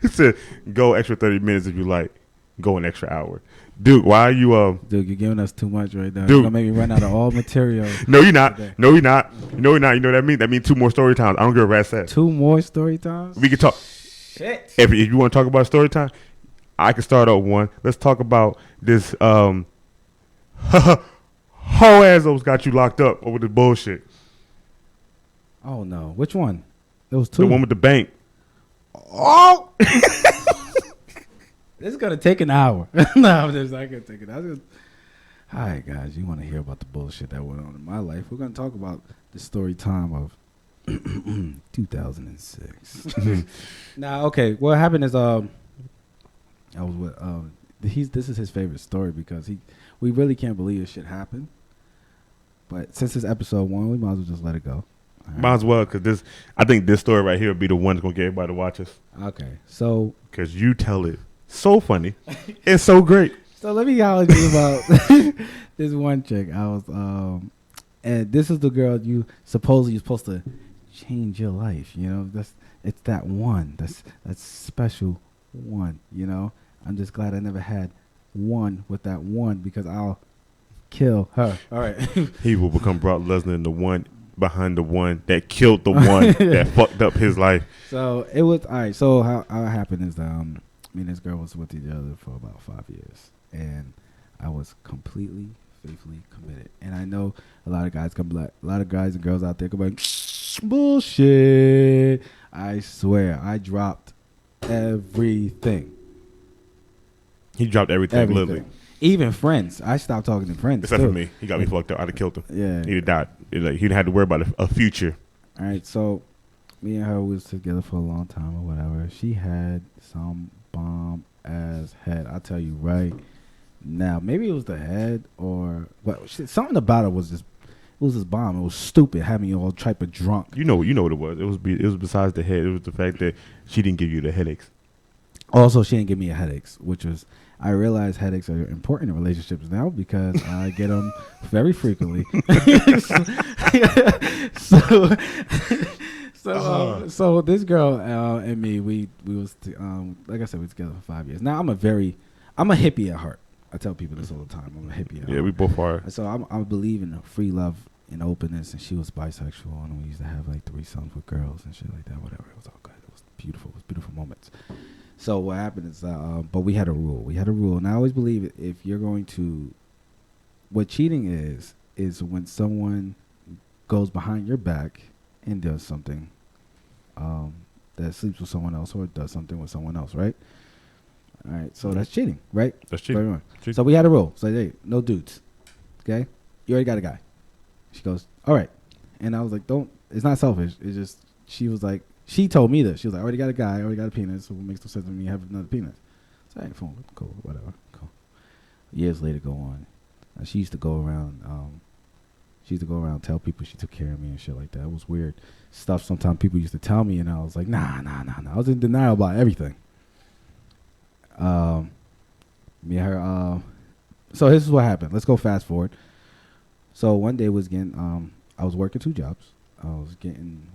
He said, go extra 30 minutes if you like. Go an extra hour. Duke, why are you Dude, you're giving us too much right now. Dude. You're gonna make me run out of all material. No, you're not. Today. No, you're not. No, you're not. You know what that means? That means 2 more story times. I don't give a rat's ass. 2 more story times? We can talk. Shit. If you want to talk about story time, I can start out one. Let's talk about this hoe ass almost got you locked up over this bullshit. Oh no. Which one? There was 2. The one with the bank. Oh this is gonna take an hour. No, I'm just not gonna take it. All right, guys, you want to hear about the bullshit that went on in my life? We're gonna talk about the story time of 2006. Now, okay, what happened is I was with this is his favorite story because we really can't believe this shit happened. But since it's episode 1, we might as well just let it go. All right. Might as well, because I think this story right here will be the one that's going to get everybody to watch us. Okay, so. Because you tell it so funny. It's so great. So let me tell you about this one chick. I was, and this is the girl you're supposed to change your life. You know, it's that one. That's special one. You know, I'm just glad I never had one with that one because I'll kill her. All right. He will become Brock Lesnar and the one behind the one that killed the one that fucked up his life. So it was all right. So how it happened is me and this girl was with each other for about 5 years, and I was completely faithfully committed. And I know a lot of guys and girls out there come like bullshit. I swear, I dropped everything. He dropped everything. Literally. Even friends. I stopped talking to friends. Except for me. He got me fucked up. I'd have killed him. Yeah. He'd have died. He didn't have to worry about a future. All right, so me and her was together for a long time or whatever. She had some bomb ass head. I'll tell you right now. Maybe it was the head or but something about it was just bomb. It was stupid. Had me all type of drunk. You know what it was. It was besides the head. It was the fact that she didn't give you the headaches. Also, she didn't give me a headaches, which was I realize headaches are important in relationships now because I get them very frequently. So this girl and me, we was like I said, we were together for 5 years. Now I'm a hippie at heart. I tell people this all the time. I'm a hippie at heart. We both are. So I believe in free love and openness. And she was bisexual, and we used to have like threesomes with girls and shit like that. Whatever. It was all good. It was beautiful. It was beautiful moments. So what happened is, but we had a rule. And I always believe if you're going to, what cheating is when someone goes behind your back and does something that sleeps with someone else or does something with someone else, right? All right, so that's cheating, right? That's cheating. So we had a rule. So hey, no dudes, okay? You already got a guy. She goes, all right. And I was like, it's not selfish. It's just, she was like, she told me this. She was like, I already got a guy, I already got a penis, so it makes no sense to me have another penis. So I ain't fine, cool, whatever, cool. Years later go on. She used to go around, tell people she took care of me and shit like that. It was weird stuff sometimes people used to tell me, and I was like, nah. I was in denial about everything. Me and her, so this is what happened. Let's go fast forward. So one day I was working 2 jobs. We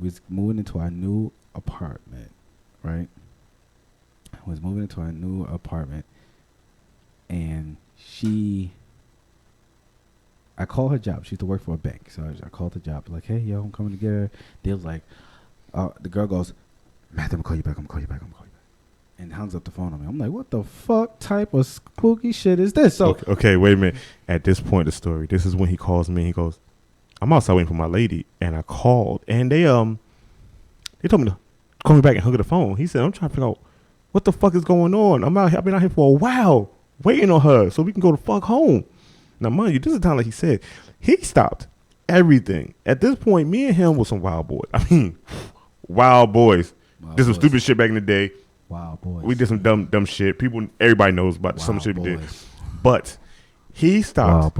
was moving into our new apartment, right? I was moving into our new apartment, and I called her job. She used to work for a bank, so I called the job, like, hey, yo, I'm coming to get her. They was like, the girl goes, Matthew, I'm gonna call you back, and hangs up the phone on me. I'm like, what the fuck type of spooky shit is this? So okay, wait a minute. At this point of the story, this is when he calls me. He goes, I'm outside waiting for my lady, and I called, and they told me to call me back and hung up the phone. He said, I'm trying to figure out what the fuck is going on. I've been out here for a while waiting on her so we can go the fuck home. Now, mind you, this is the time, like he said, he stopped everything. At this point, me and him were some wild boys. I mean, wild boys. Did some stupid shit back in the day. Wild boys. We did some dumb shit. Everybody knows about some shit we did. But he stopped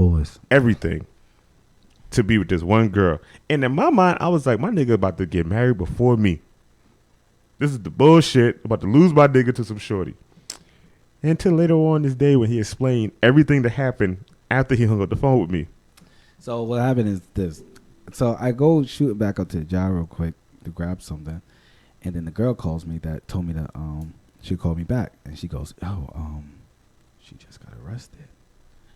everything to be with this one girl. And in my mind, I was like, my nigga about to get married before me. This is the bullshit. About to lose my nigga to some shorty. Until later on this day when he explained everything that happened after he hung up the phone with me. So what happened is this. So I go shooting back up to the job real quick to grab something. And then the girl calls me that told me that she called me back. And she goes, she just got arrested.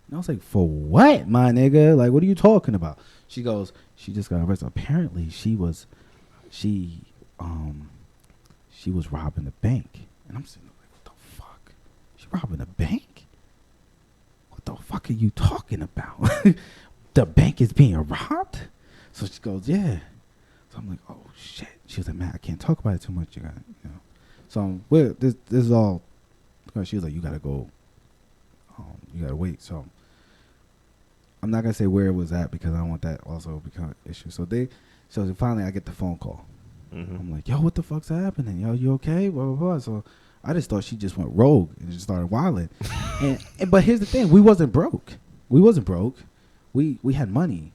And I was like, for what, my nigga? Like, what are you talking about? She goes, she just got arrested. Apparently she was robbing the bank. And I'm sitting there like, what the fuck? She robbing a bank? What the fuck are you talking about? The bank is being robbed? So she goes, yeah. So I'm like, oh shit. She was like, man, I can't talk about it too much. You got, So this is all. She was like, you gotta go. You gotta wait. So I'm not gonna say where it was at because I don't want that also to become an issue. So finally I get the phone call. Mm-hmm. I'm like, yo, what the fuck's happening? Yo, you okay? Blah blah blah. So I just thought she just went rogue and just started wilding. But here's the thing: we wasn't broke. We had money.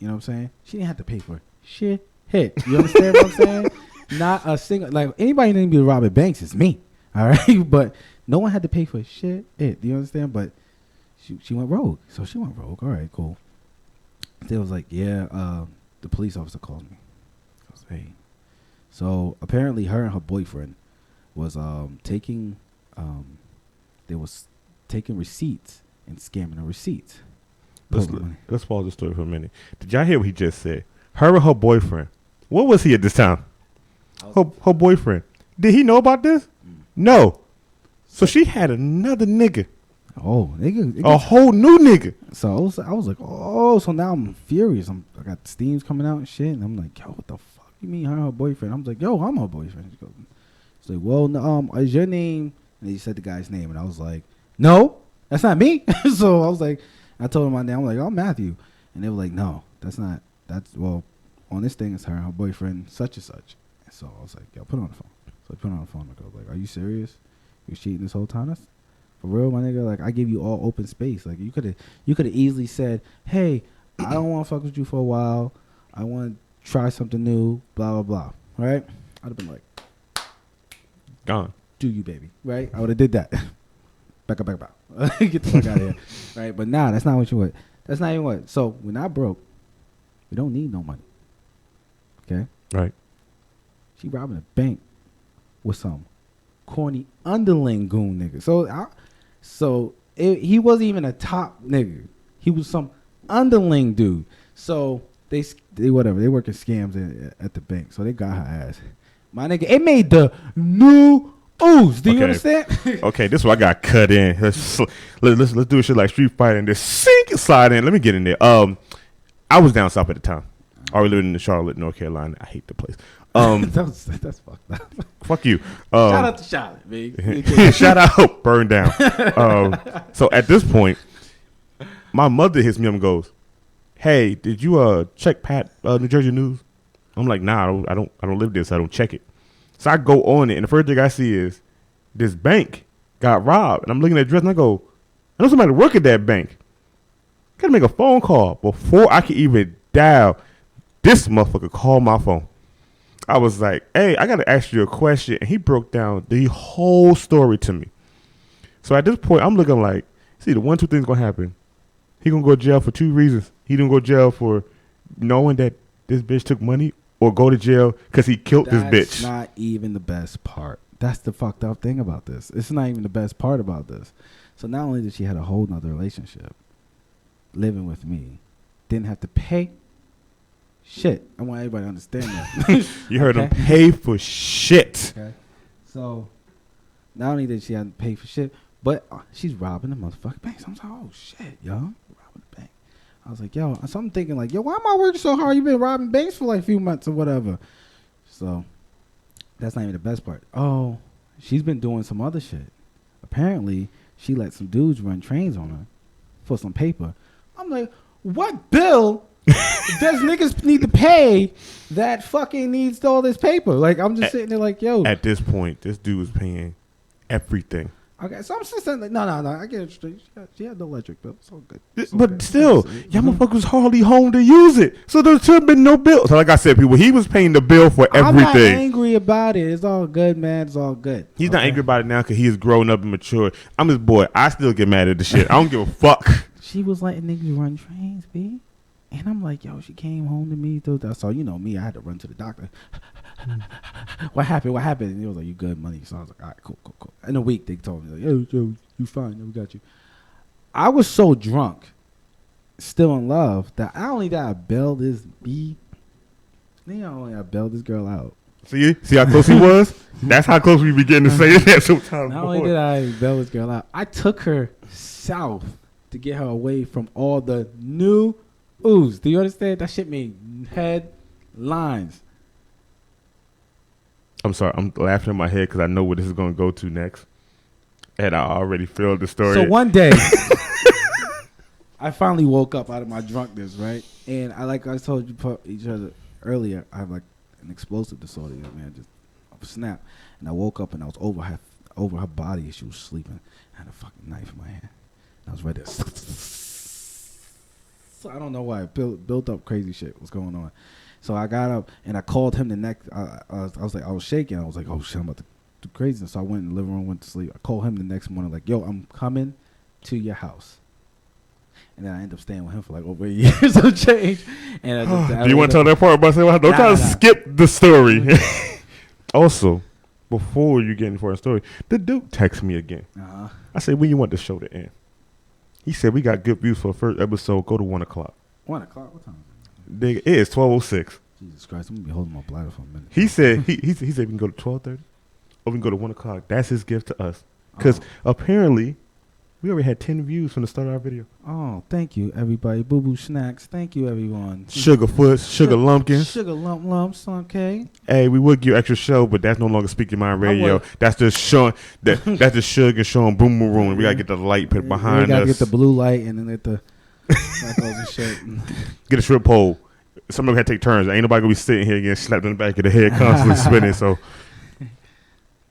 You know what I'm saying? She didn't have to pay for shit. You understand what I'm saying? Not a single, like, anybody named Robin Banks is me. All right? But no one had to pay for shit. Do you understand? But she went rogue. So she went rogue. All right, cool. They was like, yeah, the police officer called me. I was, hey. So apparently her and her boyfriend was taking receipts and scamming the receipts. Let's pause the story for a minute. Did y'all hear what he just said? Her and her boyfriend. What was he at this time? Her boyfriend. Did he know about this? No. So she had another nigga. Oh, nigga. A whole new nigga. So I was like, oh, so now I'm furious. I got steams coming out and shit. And I'm like, yo, what the fuck you mean her and her boyfriend? I'm like, yo, I'm her boyfriend. She's like, well, no, is your name? And he said the guy's name. And I was like, no, that's not me. So I was like, I told him my name. I'm like, oh, Matthew. And they were like, no, well, on this thing, it's her and her boyfriend, such and such. And so I was like, yo, put it on the phone. So I put it on the phone. I go, like, are you serious? You cheating this whole time? That's for real, my nigga. Like, I give you all open space. Like, you could have easily said, hey, I don't want to fuck with you for a while. I want to try something new, blah, blah, blah. Right? I'd have been like, gone. Do you, baby. Right? I would have did that. Back up. Get the fuck out of here. Right? But nah, that's not what you want. That's not even what. So, we're not broke. We don't need no money. Okay? Right. She robbing a bank with some corny underling goon nigga. So he wasn't even a top nigga. He was some underling dude. So they whatever. They working scams at the bank. So they got her ass. My nigga, it made the new ooze. Do you understand? Okay, this is what I got cut in. Let's do a shit like Street Fighter and just sink and slide in. Let me get in there. I was down south at the time. I was living in Charlotte, North Carolina. I hate the place. That's fucked up. Fuck you. Shout out to Charlotte, man. Shout out, burn down. So at this point, my mother hits me up and goes, "Hey, did you check New Jersey News?" I'm like, "Nah, I don't live there, so I don't check it." So I go on it, and the first thing I see is this bank got robbed, and I'm looking at the address, and I go, "I know somebody work at that bank." Gotta make a phone call before I can even dial. This motherfucker called my phone. I was like, hey, I got to ask you a question. And he broke down the whole story to me. So at this point, I'm looking like, see, the 2 things going to happen. He going to go to jail for 2 reasons. He didn't go to jail for knowing that this bitch took money, or go to jail because he killed this bitch. That's not even the best part. That's the fucked up thing about this. It's not even the best part about this. So not only did she had a whole nother relationship, living with me, didn't have to pay shit. I want everybody to understand that. You heard him pay for shit. Okay. So, not only did she have to pay for shit, but she's robbing the motherfucking bank. So I'm like, oh shit, yo, robbing the bank. I was like, yo, so I'm thinking like, yo, why am I working so hard? You been robbing banks for like a few months or whatever. So, that's not even the best part. Oh, she's been doing some other shit. Apparently, she let some dudes run trains on her for some paper. I'm like, what bill does niggas need to pay that fucking needs all this paper? Like, I'm just sitting there like, yo. At this point, this dude was paying everything. Okay, so I'm just saying, like, no, I get it straight. She had no electric bill. It's all good. But still, y'all motherfuckers hardly home to use it. So there should have been no bill. So like I said, people, he was paying the bill for everything. I'm not angry about it. It's all good, man. It's all good. He's not angry about it now because he is grown up and mature. I'm his boy. I still get mad at the shit. I don't give a fuck. She was letting niggas run trains, B. And I'm like, yo, she came home to me. So, you know me, I had to run to the doctor. What happened? And he was like, you good, money? So I was like, all right, cool. In a week, they told me, like, yo, you fine. We got you. I was so drunk, still in love, that I only got to bail this B. Then I only got to bail this girl out. See how close he was? That's how close we begin to say that sometimes. Not only did I bail this girl out, I took her south to get her away from all the new ooze. Do you understand? That shit made headlines. I'm sorry. I'm laughing in my head because I know where this is going to go to next. And I already feel the story. So one day, I finally woke up out of my drunkenness, right? And I told you each other earlier, I have like an explosive disorder, man, just a snap. And I woke up and I was over her body and she was sleeping. I had a fucking knife in my hand. I was ready to So I don't know why. Built up crazy shit was going on. So I got up and I called him the next. I was shaking. I was like, oh shit, I'm about to do crazy. So I went in the living room, went to sleep. I called him the next morning, like, yo, I'm coming to your house. And then I ended up staying with him for like over a year of change. And do you want to tell that part? But don't try to skip the story. Also, before you get into the story, the dude texted me again. I said, when you want the show to end? He said, we got good views for the first episode. Go to 1 o'clock. 1 o'clock? What time? It is 12:06. Jesus Christ, I'm going to be holding my bladder for a minute. He said he said we can go to 12:30 or we can go to 1 o'clock. That's his gift to us. Because apparently, we already had 10 views from the start of our video. Oh, thank you, everybody. Boo Boo Snacks. Thank you, everyone. Sugarfoots, Sugar Lumpkins. Sugar Lumps, okay. Hey, we would give extra show, but that's no longer Speak Your Mind Radio. That's just showing that's just Sugar showing Boom Boom Room. We got to get the light put behind us. We got to get the blue light and then get the shit. Get a strip pole. Somebody had to take turns. Ain't nobody going to be sitting here getting slapped in the back of the head constantly spinning. So,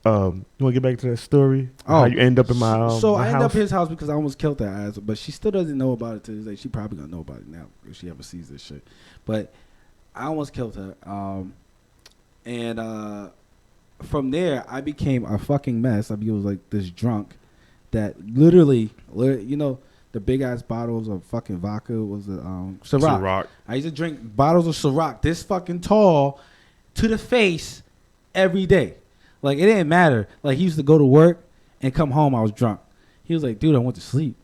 you want to get back to that story? How you end up in my So my I house? ended up at his house because I almost killed that ass, but she still doesn't know about it to this day. She probably gonna know about it now if she ever sees this shit. But I almost killed her. And from there, I became a fucking mess. I was like this drunk that literally, you know, the big ass bottles of fucking vodka was the Ciroc. I used to drink bottles of Ciroc this fucking tall to the face every day. Like, it didn't matter. Like, he used to go to work and come home, I was drunk. He was like, dude, I went to sleep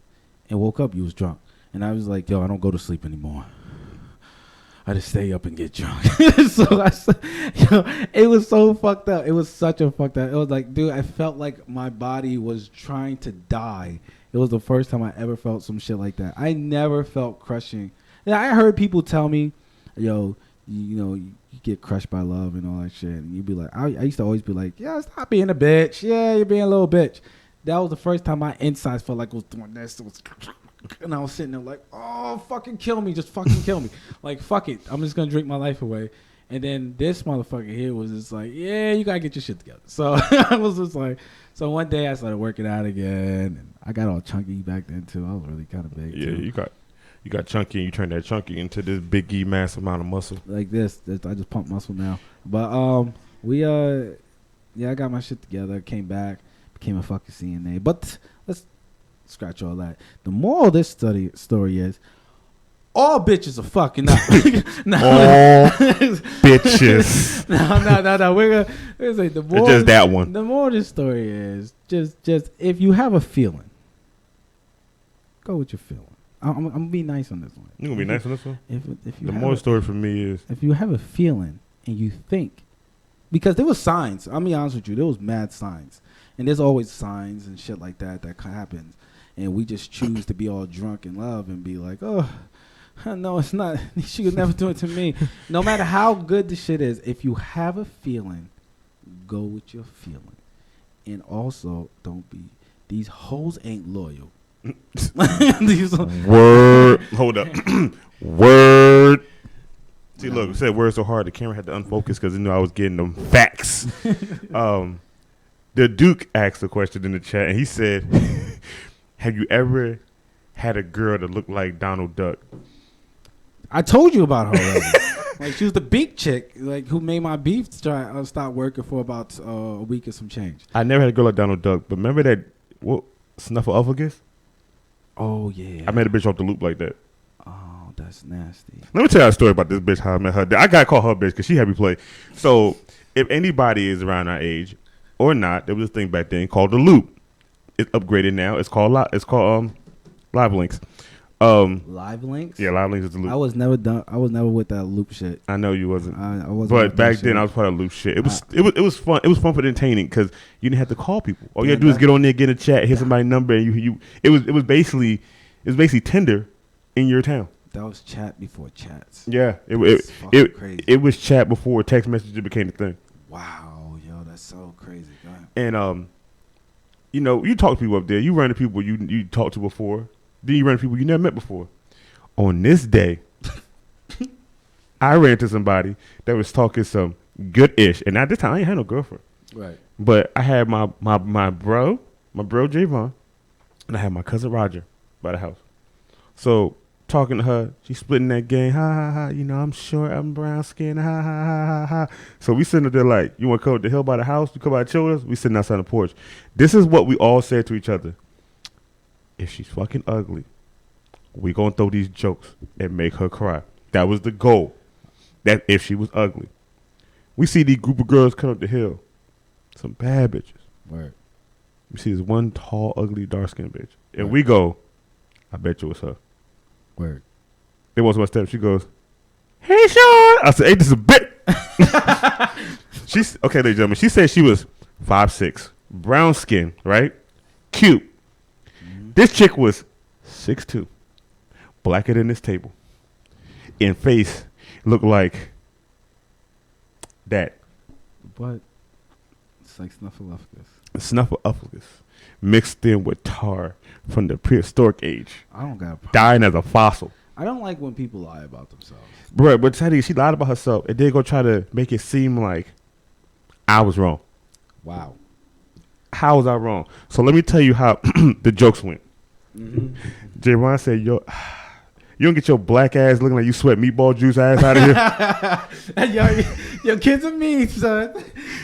and woke up, you was drunk. And I was like, yo, I don't go to sleep anymore. I just stay up and get drunk. So I said, yo, it was so fucked up. It was such a fucked up. It was like, dude, I felt like my body was trying to die. It was the first time I ever felt some shit like that. I never felt crushing. And I heard people tell me, yo, you know, you get crushed by love and all that shit. And you'd be like, I used to always be like, yeah, stop being a bitch. Yeah, you're being a little bitch. That was the first time my insides felt like it was doing this. And I was sitting there like, oh, fucking kill me. Just fucking kill me. Like, fuck it. I'm just going to drink my life away. And then this motherfucker here was just like, yeah, you got to get your shit together. So I was just like, so one day I started working out again. And I got all chunky back then, too. I was really kind of big, too. You got chunky and you turned that chunky into this biggie massive amount of muscle. Like this. I just pump muscle now. But I got my shit together, came back, became a fucking CNA. But let's scratch all that. The moral of this story is all bitches are fucking up. All bitches. No. We're gonna say the moral. Just that one. The moral of this story is just if you have a feeling, go with your feeling. I'm gonna be nice on this one. You gonna be nice on this one? If you the moral story for me is if you have a feeling and you think, because there was signs. I'll be honest with you, there was mad signs, and there's always signs and shit like that happens, and we just choose to be all drunk in love and be like, oh, no, it's not. She could never do it to me. No matter how good the shit is, if you have a feeling, go with your feeling, and also don't be. These hoes ain't loyal. Word. Hold up. Word. See, look, it said word so hard the camera had to unfocus because it knew I was getting them facts. The Duke asked a question in the chat, and he said, have you ever had a girl that looked like Donald Duck? I told you about her already. Like, she was the beak chick, like, who made my beef stop working for about a week or some change. I never had a girl like Donald Duck, but remember that Snuffleupagus? Oh, yeah. I made a bitch off the loop like that. Oh, that's nasty. Let me tell you a story about this bitch, how I met her. I got to call her bitch because she had me play. So, if anybody is around our age or not, there was this thing back then called the Loop. It's upgraded now. It's called Live Links. Live Links? Yeah, Live Links is the Loop. I was never with that Loop shit. I know you wasn't. I wasn't. But back then, I was part of Loop shit. It was fun. It was fun for entertaining because you didn't have to call people. All you had to do is get on there, get a chat, hit somebody's number, and it was basically Tinder in your town. That was chat before chats. Yeah, crazy. It was chat before text messages became the thing. Wow, yo, that's so crazy. Go ahead. And you talk to people up there. You run to people you talked to before. Then you run to people you never met before. On this day, I ran into somebody that was talking some good-ish. And at this time, I ain't had no girlfriend. Right. But I had my bro Javon, and I had my cousin Roger by the house. So talking to her. She's splitting that game. Ha ha ha. You know, I'm short. I'm brown skin. Ha ha ha ha ha. So we sitting there like, you want to come up the hill by the house? You come by the chill with us? We sitting outside on the porch. This is what we all said to each other. If she's fucking ugly, we gonna throw these jokes and make her cry. That was the goal. That if she was ugly. We see these group of girls come up the hill. Some bad bitches. Word. We see this one tall, ugly, dark-skinned bitch. And we go, I bet you it's her. Word. They want my step. She goes, hey, Sean. I said, hey, this is a bit. She's okay, ladies and gentlemen. She said she was 5'6", brown skin, right? Cute. Mm-hmm. This chick was 6'2", blacker than this table. In face, looked like that. But it's like Snuffleupagus. Snuffleupagus mixed in with tar from the prehistoric age. I don't got a problem. Dying as a fossil. I don't like when people lie about themselves. Bro, but Teddy, she lied about herself and then go try to make it seem like I was wrong. Wow. How was I wrong? So let me tell you how the jokes went. Mm-hmm. J-Ron said, yo, you don't get your black ass looking like you sweat meatball juice ass out of here. Yo, kids are mean, son.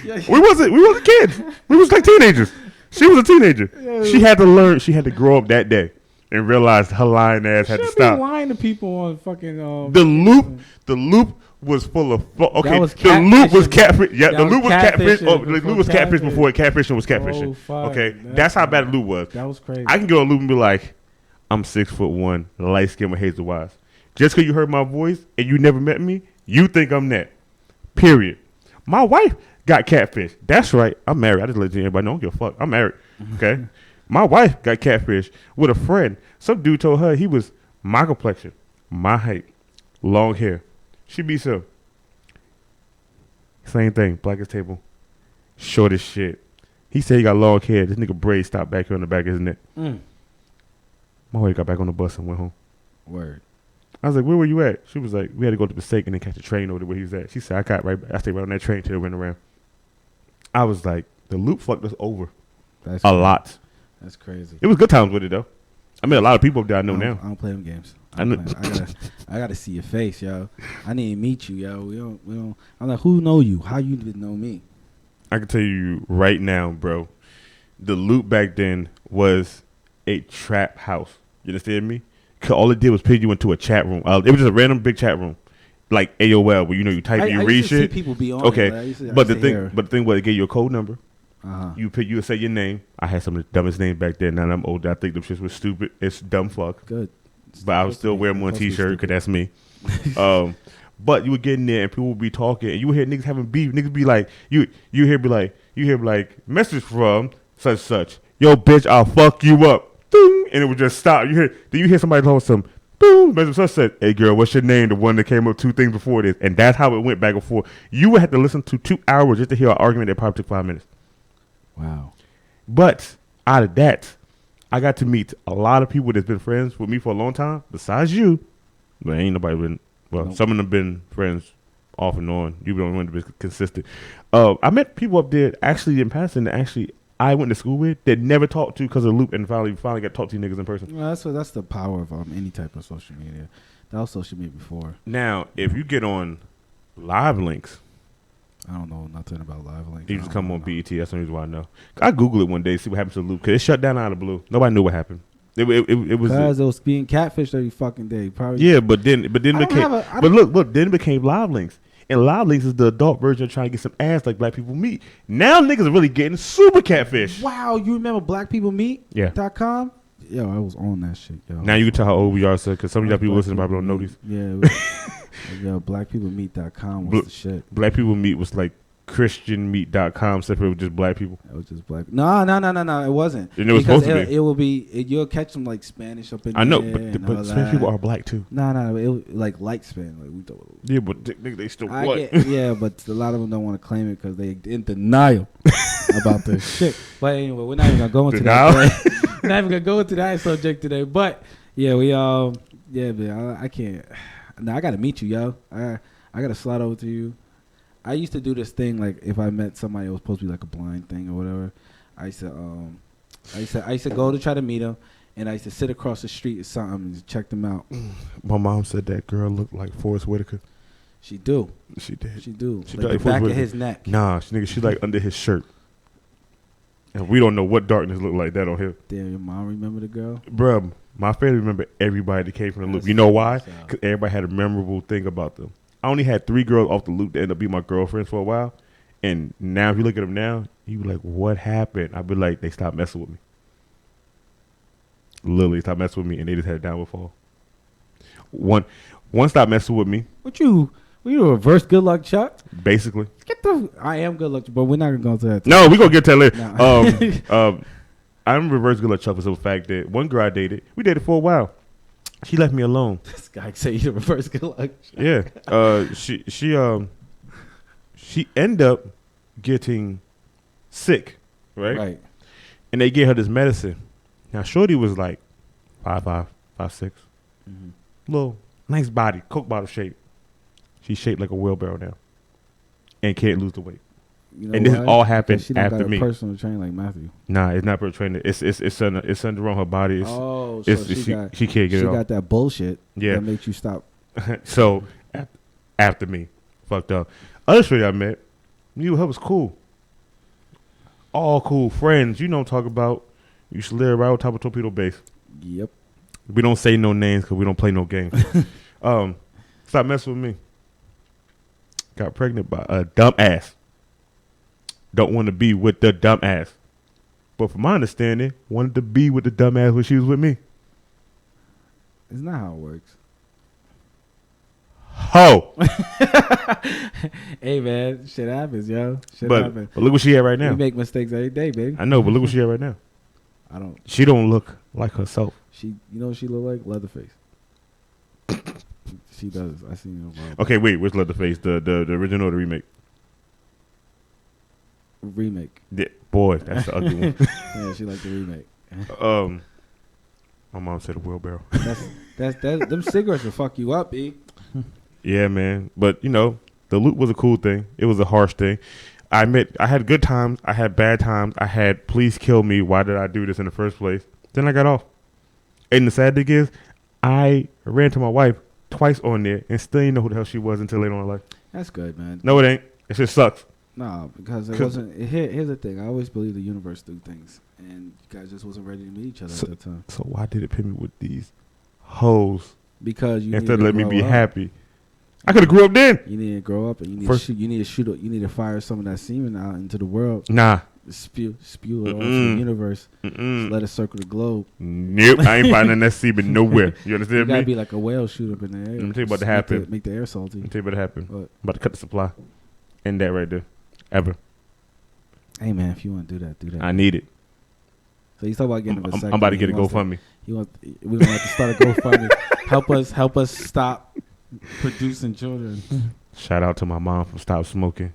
We wasn't kids. We was like teenagers. She was a teenager. Yeah. She had to learn. She had to grow up that day and realize her lying ass had to stop. Be lying to people on fucking. The loop was full of. Okay, the loop was catfish. Yeah, the loop was catfish. Oh, the loop was catfish catfish. before catfishing was catfishing. Oh, okay, that's how bad the loop was. That was crazy. I can go on loop and be like, I'm 6'1", light skin with hazel eyes. Just because you heard my voice and you never met me, you think I'm that. Period. My wife got catfish. That's right. I'm married. I just let everybody know. I don't give a fuck. I'm married. Okay. My wife got catfish with a friend. Some dude told her he was my complexion, my height, long hair. She beats him. Same thing. Black as table. Short as shit. He said he got long hair. This nigga braid stopped back here on the back of his neck. My wife got back on the bus and went home. Word. I was like, where were you at? She was like, we had to go to Passaic and then catch a train over to where he was at. She said, I stayed right on that train till it went around. I was like, the loop fucked us over. That's a lot. That's crazy. It was good times with it though. I met a lot of people up there I know now. I don't play them games. I gotta see your face, yo. I need to meet you, yo. We don't. I'm like, who know you? How you didn't know me? I can tell you right now, bro. The loop back then was a trap house. You understand me? Cause all it did was put you into a chat room. It was just a random big chat room, like AOL, where you type, you read shit. See people be on okay, but the thing was, it gave you a code number. You would say your name. I had some of the dumbest names back then. Now that I'm older, I think them shits was stupid. It's dumb fuck. Good. But I would still wear one t-shirt because that's me. But you would get in there and people would be talking and you would hear niggas having beef. Niggas be like, you hear message from such. Yo, bitch, I'll fuck you up. Ding, and it would just stop. Then you hear somebody tell some boom. Message such said, hey girl, what's your name? The one that came up 2 things before this. And that's how it went back and forth. You would have to listen to 2 hours just to hear an argument that probably took 5 minutes. Wow. But out of that, I got to meet a lot of people that's been friends with me for a long time, besides you. But ain't nobody been, nope. Some of them been friends off and on. You've been the one to be consistent. I met people up there actually in passing that I went to school with that never talked to because of the loop and finally got to talk to you niggas in person. Well, that's the power of any type of social media. That was social media before. Now, if you get on Live Links, I don't know nothing about Live Links. You just come on BET. That's the reason why I know. I Googled it one day, see what happened to the loop, because it shut down out of the blue. Nobody knew what happened. It was because it was being catfished every fucking day. Probably. Yeah, but then it became. Then it became Live Links, and Live Links is the adult version of trying to get some ass like Black People Meet. Now niggas are really getting super catfish. Wow, you remember BlackPeopleMeet? Yeah. .com? Yo, I was on that shit. Yo. Now you can tell how old we are, sir, because some of y'all people listening probably don't know these. Yeah. Yo, BlackPeopleMeet.com was the shit. Black People Meet was like ChristianMeet.com, separate with just black people. It was just black. No, it wasn't. And it was supposed to be. It will be. You'll catch some like Spanish up in there. I know, but Spanish people are black too. No, it like light Spanish. Like we thought. Yeah, but they still white. Yeah, but a lot of them don't want to claim it because they in denial about their shit. But anyway, we're not even gonna go into that. We're not even gonna go into that subject today. But yeah, man, I can't. Now I gotta meet you, yo. I gotta slide over to you. I used to do this thing like if I met somebody, it was supposed to be like a blind thing or whatever. I used to go to try to meet him, And I used to sit across the street or something and check them out. My mom said that girl looked like Forrest Whitaker. She do. She did. She do. She Like the back of his neck. Nah, she like under his shirt. And we don't know what darkness looked like that on him. Damn, your mom remember the girl? Bruh, my family remember everybody that came from the loop. You know why? Because everybody had a memorable thing about them. I only had 3 girls off the loop that ended up being my girlfriends for a while. And now if you look at them now, you be like, what happened? I'd be like, they stopped messing with me. Literally stopped messing with me, and they just had a downfall. One stopped messing with me. What you reverse Good Luck Chuck? Basically. I am Good Luck, but we're not gonna go to that. No, we're gonna get to that later. Nah. I'm reverse Good Luck Chuck for the fact that one girl I dated, we dated for a while. She left me alone. This guy say you reverse Good Luck Chuck. Yeah. She ended up getting sick, right? Right. And they gave her this medicine. Now, Shorty was like 5'5", 5'6". Mm-hmm. Little, nice body, Coke bottle shape. She's shaped like a wheelbarrow now. And can't lose the weight. You know and this why? all happened She don't after got a me. personal trainer like Matthew. Nah, it's not per trainer. It's under on her body. So She can't get it off. got that bullshit Yeah. that makes you stop. So, after me. Fucked up. Other Shorty I met, knew her was cool. All cool friends. You know what I'm talking about. Used to live right on top of Torpedo Base. Yep. We don't say no names because we don't play no games. Stop messing with me. Got pregnant by a dumb ass. Don't want to be with the dumb ass. But from my understanding, wanted to be with the dumb ass when she was with me. It's not how it works. Ho! Hey, man. Shit happens, yo. Shit But happens. look what she at right now. We make mistakes every day, baby. I know, but look what she at right now. I don't. She don't look like herself. You know what she look like? Leatherface. She does. I seen her. Okay, wait. Where's Leatherface? The original or the remake? Remake. Yeah, boy, that's the ugly one. Yeah, she like the remake. My mom said a wheelbarrow. That's them cigarettes will fuck you up, E. Yeah, man. But, you know, the loop was a cool thing. It was a harsh thing. I admit, I had good times. I had bad times. I had, please kill me. Why did I do this in the first place? Then I got off. And the sad thing is, I ran to my wife twice on there and still didn't know who the hell she was until later on in life. That's good, man. No, it ain't. It just sucks. No, because it wasn't. Here's the thing. I always believe the universe do things, and you guys just wasn't ready to meet each other at that time. So why did it pit me with these hoes? Because you instead of letting me be up. happy. I could have grew up then. You need to grow up, and you need to shoot. You need to fire some of that semen out into the world. Nah. Spew it all into the universe. Let it circle the globe. Nope, I ain't finding that semen nowhere. You understand me? You gotta be like a whale shoot up in the air. Let me tell you about to happen. Make the air salty. Let me tell you about to happen. What? I'm about to cut the supply. End that right there. Ever. Hey man, if you want to do that, do that. I need it. So you talk about getting a vasectomy. I'm about to get a GoFundMe. We're gonna have to start a GoFundMe. help us stop producing children. Shout out to my mom for stop smoking.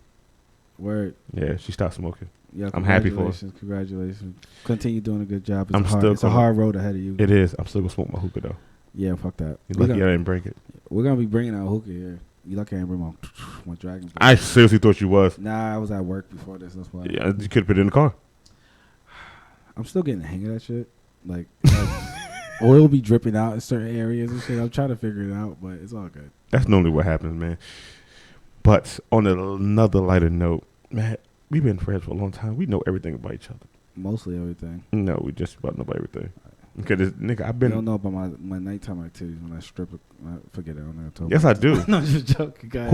Word. Yeah, she stopped smoking. Yeah, I'm happy for her. Congratulations. Continue doing a good job. It's a hard road ahead of you. It is. I'm still gonna smoke my hookah though. Yeah, fuck that. You're lucky I didn't bring it. We're gonna be bringing out hookah here. You lucky I didn't bring my Dragon. I seriously thought you was. Nah, I was at work before this. That's why. Yeah, you could have put it in the car. I'm still getting the hang of that shit. Like oil be dripping out in certain areas and shit. I'm trying to figure it out, but it's all good. That's normally what happens, man. But on another lighter note, man, we've been friends for a long time. We know everything about each other. Mostly everything. No, we just about know about everything. Okay, this nigga, I've been. You don't know about my nighttime activities when I strip. Forget it. I'm not talking. Yes, I do. No, just joking. Guy.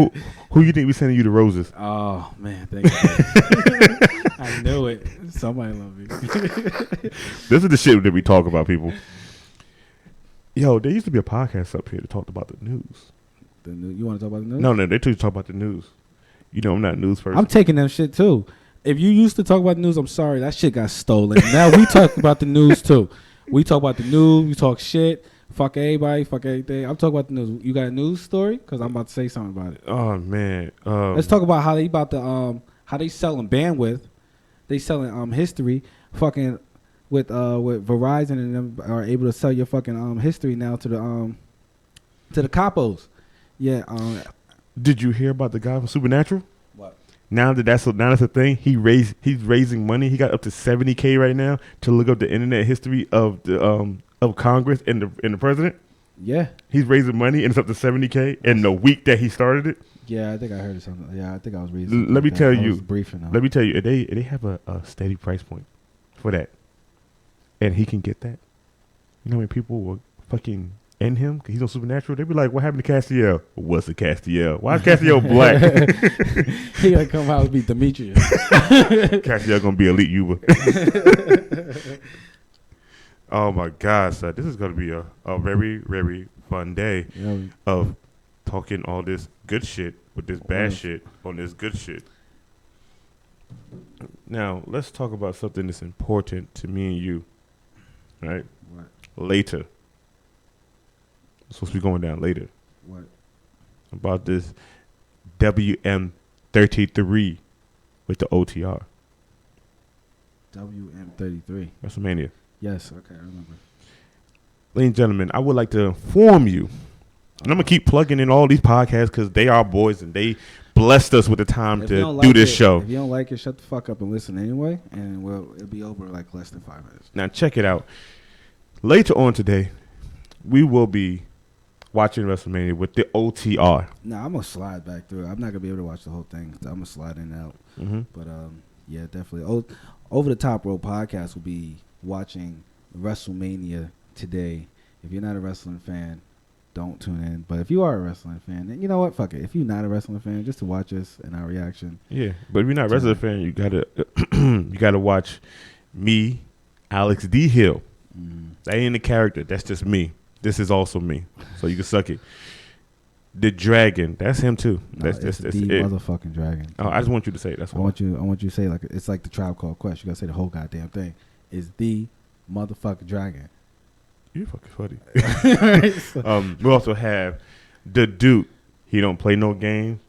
Who you think we sending you the roses? Oh man, thank you. I knew it. Somebody love me. This is the shit that we talk about, people. Yo, there used to be a podcast up here that talked about the news. You want to talk about the news? No, they talk about the news. You know, I'm not a news person. I'm taking them shit too. If you used to talk about the news, I'm sorry, that shit got stolen. Now we talk about the news too. We talk about the news. We talk shit. Fuck everybody. Fuck everything. I'm talking about the news. You got a news story? Because I'm about to say something about it. Oh man. Let's talk about how they selling bandwidth. They selling history. Fucking with Verizon and them are able to sell your fucking history now to the capos. Yeah. Did you hear about the guy from Supernatural? What? Now that's a thing. He's raising money. He got up to $70K right now to look up the internet history of of Congress and the president. Yeah. He's raising money and it's up to $70K in the week that he started it. Yeah, I think I heard something. Yeah, I think I was reading. Let me tell you. Briefing. Let me tell you. They have a steady price point for that, and he can get that. You know when people will fucking end him because he's on Supernatural, they be like, "What happened to Castiel? What's a Castiel? Why is Castiel black?" He gonna come out and be Demetrius. Castiel gonna be Elite Uber. Oh my God, son. This is gonna be a very, very fun day of talking all this good shit with this bad shit on this good shit. Now, let's talk about something that's important to me and you. Right? What? Later. It's supposed to be going down later. What? About this WM33 with the OTR. WM33. WrestleMania. Yes, okay, I remember. Ladies and gentlemen, I would like to inform you, and I'm going to keep plugging in all these podcasts because they are boys and they blessed us with the time to do this show. If you don't like it, shut the fuck up and listen anyway, and it'll be over in like less than 5 minutes. Now, check it out. Later on today, we will be watching WrestleMania with the OTR. Nah, I'm going to slide back through it. I'm not going to be able to watch the whole thing. I'm going to slide in and out. Mm-hmm. But, yeah, definitely. Over the Top Rope podcast will be watching WrestleMania today. If you're not a wrestling fan, don't tune in. But if you are a wrestling fan, then you know what? Fuck it. If you're not a wrestling fan, just to watch us and our reaction. Yeah, but if you're not a wrestling fan, you gotta watch me, Alex D. Hill. That ain't a character. That's just me. This is also me. So you can suck it. The Dragon. That's him too. That's the it. motherfucking Dragon. Oh, I just want you to say it. That's I want you to say like it's like the Tribe Called Quest. You gotta say the whole goddamn thing. Is the motherfucking Dragon. You're fucking funny. We also have the Duke. He don't play no games.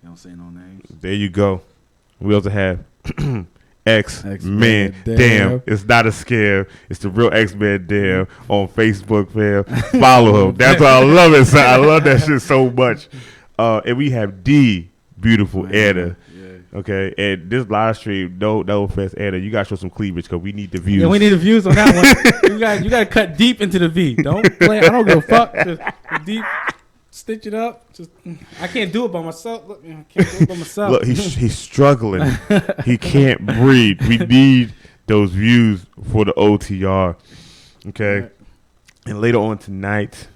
You don't say no names. There you go. We also have X-Men. Damn. Damn, it's not a scare. It's the real X-Men. Damn, on Facebook, fam. Follow him. That's why I love it. Son. I love that shit so much. And we have D, beautiful Anna. Okay, and this live stream, no offense, Anna, you gotta show some cleavage because we need the views. Yeah, we need the views on that one. you got to cut deep into the V. Don't play. I don't give a fuck. Just deep, stitch it up. Just I can't do it by myself. Look, I can't do it by myself. Look, he's struggling. He can't breathe. We need those views for the OTR. Okay, right. And later on tonight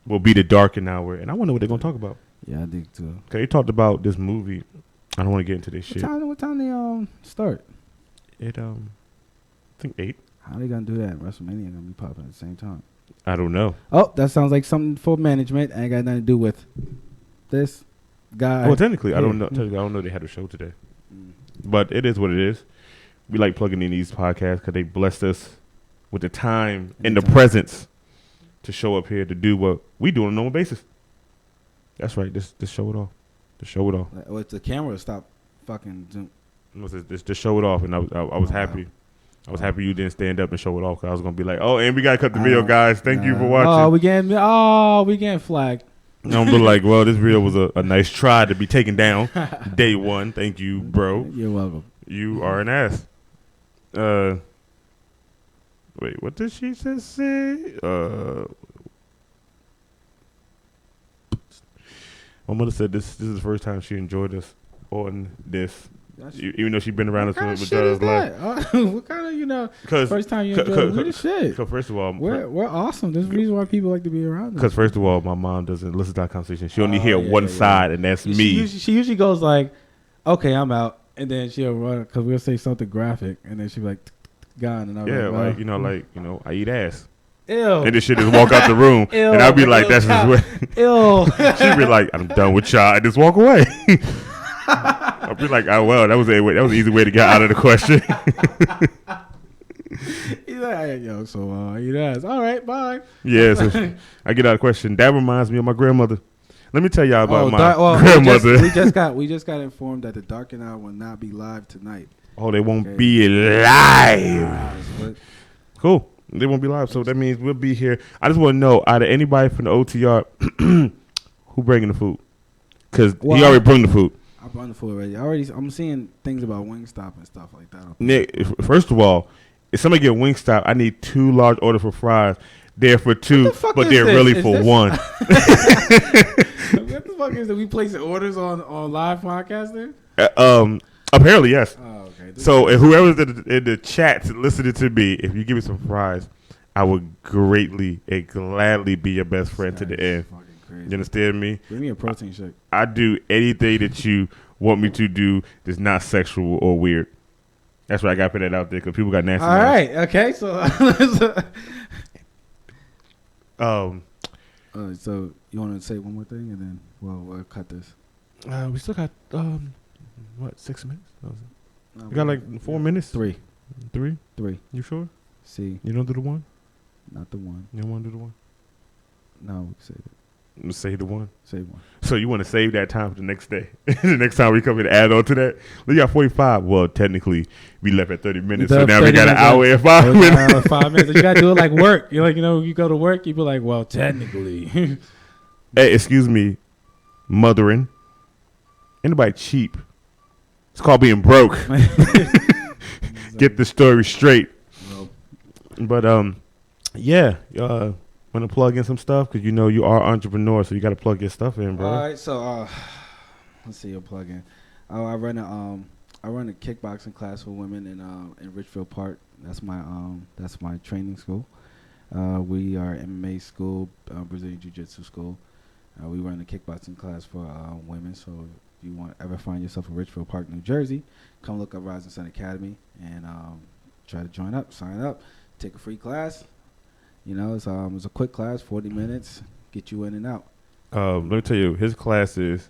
will be the Darkened Hour, and I wonder what they're gonna talk about. Yeah, I think too. Okay, they talked about this movie. I don't want to get into this shit. What time they start? It I think 8. How they gonna do that? WrestleMania gonna be popping at the same time. I don't know. Oh, that sounds like something for management. Ain't got nothing to do with this guy. Well, technically, I don't know. Technically, I don't know they had a show today, but it is what it is. We like plugging in these podcasts because they blessed us with the time and the presence to show up here to do what we do on a normal basis. That's right. Just show it off. To show it off. If the camera stop fucking zoom. Just show it off, and I was happy. Wow. I was happy you didn't stand up and show it off because I was gonna be like, oh, and we gotta cut the video, guys. Thank you for watching. We getting flagged. I'm gonna be like, well, this video was a nice try to be taken down day one. Thank you, bro. You're welcome. You are an ass. Wait, what did she just say? My mother said this is the first time she enjoyed us on this, even though she's been around us with us life. What kind of, first time you enjoyed the shit? Because first of all, we're awesome. There's a reason why people like to be around us. Because first of all, my mom doesn't listen to our conversation. She only hear one side, and that's me. She usually goes like, okay, I'm out. And then she'll run, because we'll say something graphic, and then she'll be like, gone. And I'm like, I eat ass. Ew. And this shit just walk out the room. Ew. And I'll be like, that's just what. Ew. She'd be like, I'm done with y'all. And just walk away. I'll be like, oh, well, that was an easy way to get out of the question. He's like, yo, so eat ass. All right, bye. Yeah, so I get out of the question. That reminds me of my grandmother. Let me tell y'all about my grandmother. We just got informed that the Darkened Hour will not be live tonight. Oh, they won't be live. Cool. They won't be live, so that means we'll be here. I just want to know, out of anybody from the OTR, who bringing the food? Because he already brought the food. I brought the food already. I'm seeing things about Wingstop and stuff like that. Nick, first of all, if somebody get Wingstop, I need 2 large orders for fries. They're for 2, but they're this? really Is for this? 1. What the fuck is that? We placing orders on live podcasting? Apparently, yes. Oh, okay. So if whoever's in the chat listening to me, if you give me some fries, I would greatly and gladly be your best friend to the end. You understand me? Bring me a protein shake. I do anything that you want me to do that's not sexual or weird. That's why I got to put that out there because people got nasty. All right. Okay. So. So you want to say one more thing and then we'll cut this. We still got 6 minutes? No, We got like 4 minutes. 3. 3? 3. You sure? See, You don't do the 1? not the 1. You don't want to do the 1? No, we can save it. Let's say the 1. Save 1. So you want to save that time for the next day. The next time we come in and add on to that. We got 45. Well, technically, we left at 30 minutes. So now we got an hour and 5 minutes. 5 minutes. You got to do it like work. You're like, you go to work, you be like, well, technically. Hey, excuse me, mothering. Anybody cheap? It's called being broke. Get the story straight. But yeah, want to plug in some stuff because you are an entrepreneur, so you got to plug your stuff in, bro. All right, so let's see your plug in. I run a kickboxing class for women in Richfield Park. That's my training school. We are MMA school, Brazilian Jiu-Jitsu school. We run a kickboxing class for women. So if you ever find yourself in Richfield Park, New Jersey, come look up Rising Sun Academy and try to join up, sign up, take a free class. It's a quick class, 40 minutes, get you in and out. Let me tell you, his classes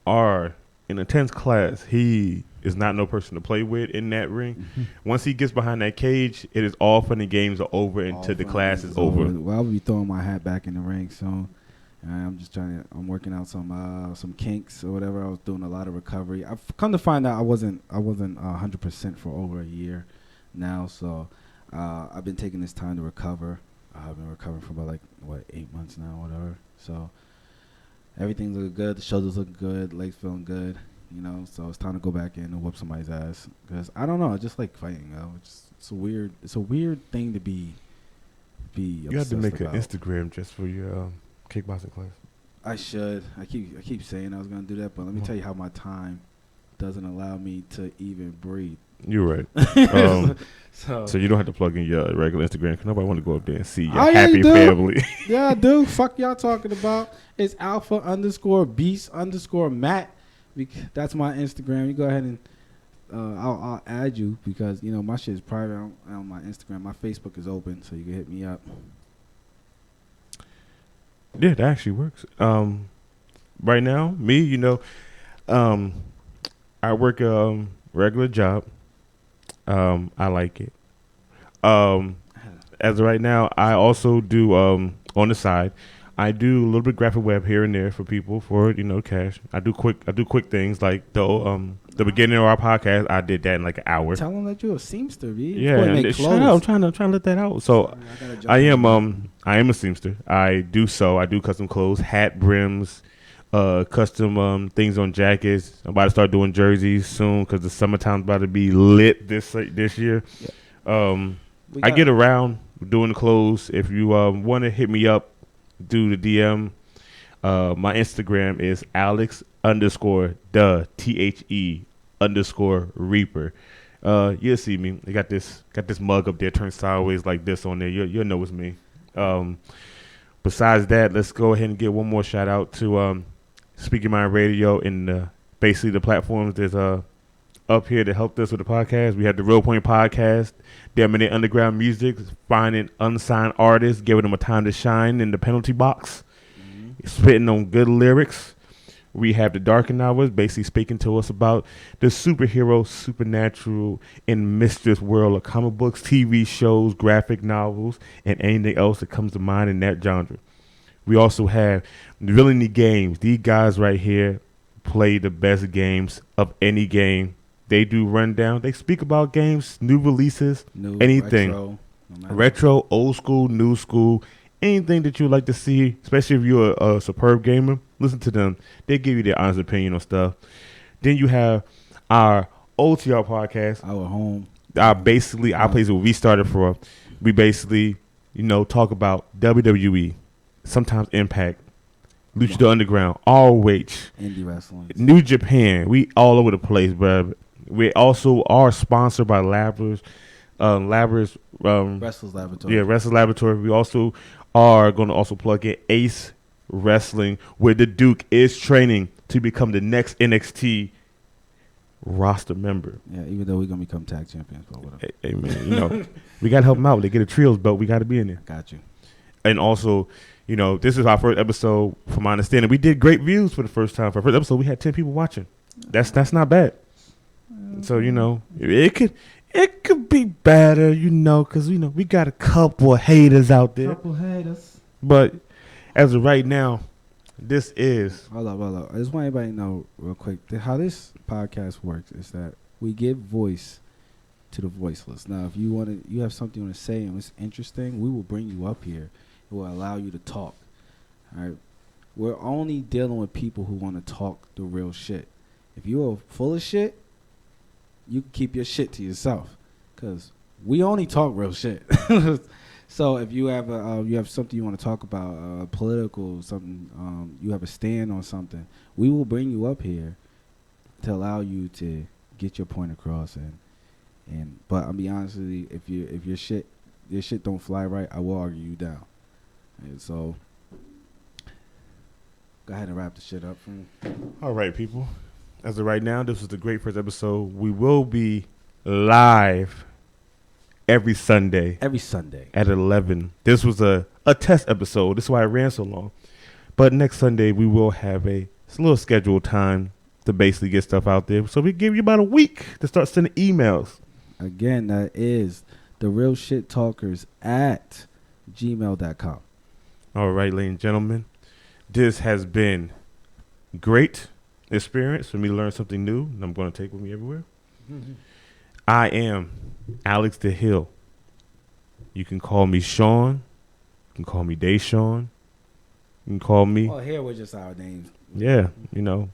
are an intense class. He is not no person to play with in that ring. Mm-hmm. Once he gets behind that cage, it is all fun and games are over until the class is over. Well, I'll be throwing my hat back in the ring soon. I'm working out some kinks or whatever. I was doing a lot of recovery. I've come to find out I wasn't 100% for over a year now. So I've been taking this time to recover. I've been recovering for about 8 months now, whatever. So everything's looking good. The shoulders looking good. Legs feeling good. So it's time to go back in and whoop somebody's ass. Because I don't know, I just like fighting. It's a weird thing to be. You have to make about. an Instagram just for your kickboxing class. I should. I keep saying I was gonna do that, but let me tell you how my time doesn't allow me to even breathe. You're right. So you don't have to plug in your regular Instagram because nobody want to go up there and see your happy family. Yeah, I do. Fuck y'all talking about. It's alpha_beast_Matt. That's my Instagram. You go ahead and I'll add you because my shit is private on my Instagram. My Facebook is open, so you can hit me up. Yeah, that actually works. Right now, me, I work a regular job. I like it. As of right now, I also do on the side. I do a little bit graphic web here and there for people for cash. I do quick things like the beginning of our podcast. I did that in like an hour. Tell them that you're a seamster, B. Yeah, shut up. I'm trying to let that out. So I am a seamster. I do custom clothes, hat brims, custom things on jackets. I'm about to start doing jerseys soon because the summertime's about to be lit this year. Yeah. I get around doing the clothes. If you want to hit me up, do the DM. My Instagram is Alex_the_Reaper. You'll see me. I got this mug up there turned sideways like this on there. You'll know it's me. Besides that, let's go ahead and get one more shout out to Speaking Mind Radio and basically the platforms that's up here to help us with the podcast. We have the Real Point Podcast, Dominate Underground Music, finding unsigned artists, giving them a time to shine in the penalty box, spitting on good lyrics. We have the Darkened Hours, basically speaking to us about the superhero, supernatural, and mysterious world of comic books, TV shows, graphic novels, and anything else that comes to mind in that genre. We also have Villainy Games. These guys right here play the best games of any game. They do rundown. They speak about games, new releases, anything. Retro, old school, new school, anything that you would like to see, especially if you're a superb gamer, listen to them. They give you their honest opinion on stuff. Then you have our OTR podcast. Our home. Our place where we started from, we basically, talk about WWE, sometimes Impact, Lucha Underground, ROH, indie wrestling, New Japan. We all over the place, bro. We also are sponsored by Wrestlers Laboratory. Yeah, Wrestlers Laboratory. We also are going to also plug in Ace Wrestling, where the Duke is training to become the next NXT roster member. Yeah, even though we're gonna become tag champions, but whatever. Hey man, we gotta help them out. They get a trios belt. We gotta be in there. Got you. And also, this is our first episode. From my understanding, we did great views for the first time. For our first episode, we had 10 people watching. That's not bad. So it could be better, because we got a couple of haters out there. But as of right now, this is. Hold up. I just want everybody to know real quick how this podcast works is that we give voice to the voiceless. Now, if you have something you want to say and it's interesting, we will bring you up here. It will allow you to talk. All right. We're only dealing with people who want to talk the real shit. If you are full of shit, you can keep your shit to yourself, because we only talk real shit. So if you have something you want to talk about, political something, you have a stand on something, we will bring you up here to allow you to get your point across. But I'll be honest with you, if your shit don't fly right, I will argue you down. And so go ahead and wrap the shit up. All right, people. As of right now, this was the great first episode. We will be live every Sunday. At 11. This was a test episode. This is why it ran so long. But next Sunday, we will have a little scheduled time to basically get stuff out there. So we give you about a week to start sending emails. Again, that is therealshittalkers@gmail.com. All right, ladies and gentlemen. This has been great experience for me to learn something new, and I'm going to take with me everywhere. Mm-hmm. I am Alex the Hill. You can call me Sean. You can call me Deshaun. You can call me. Oh, here we're just our names. Yeah,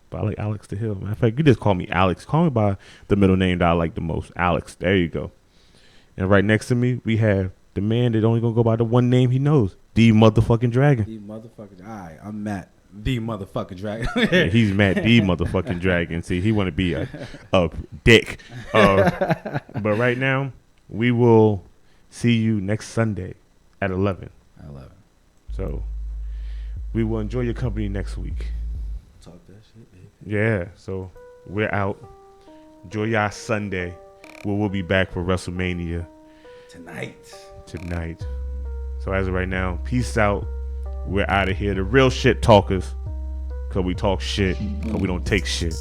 but I like Alex the Hill. Matter of fact, you just call me Alex. Call me by the middle name that I like the most, Alex. There you go. And right next to me, we have the man that only gonna go by the one name he knows, the motherfucking Dragon. All right, I'm Matt. The motherfucking Dragon. Yeah, he's Matt the motherfucking Dragon. See, he want to be a dick. But right now, we will see you next Sunday at 11. So we will enjoy your company next week. Talk that shit, baby. Yeah, so we're out. Enjoy y'all Sunday. We'll be back for WrestleMania. Tonight. So as of right now, peace out. We're out of here. The real shit talkers. Because we talk shit. Because we don't take shit.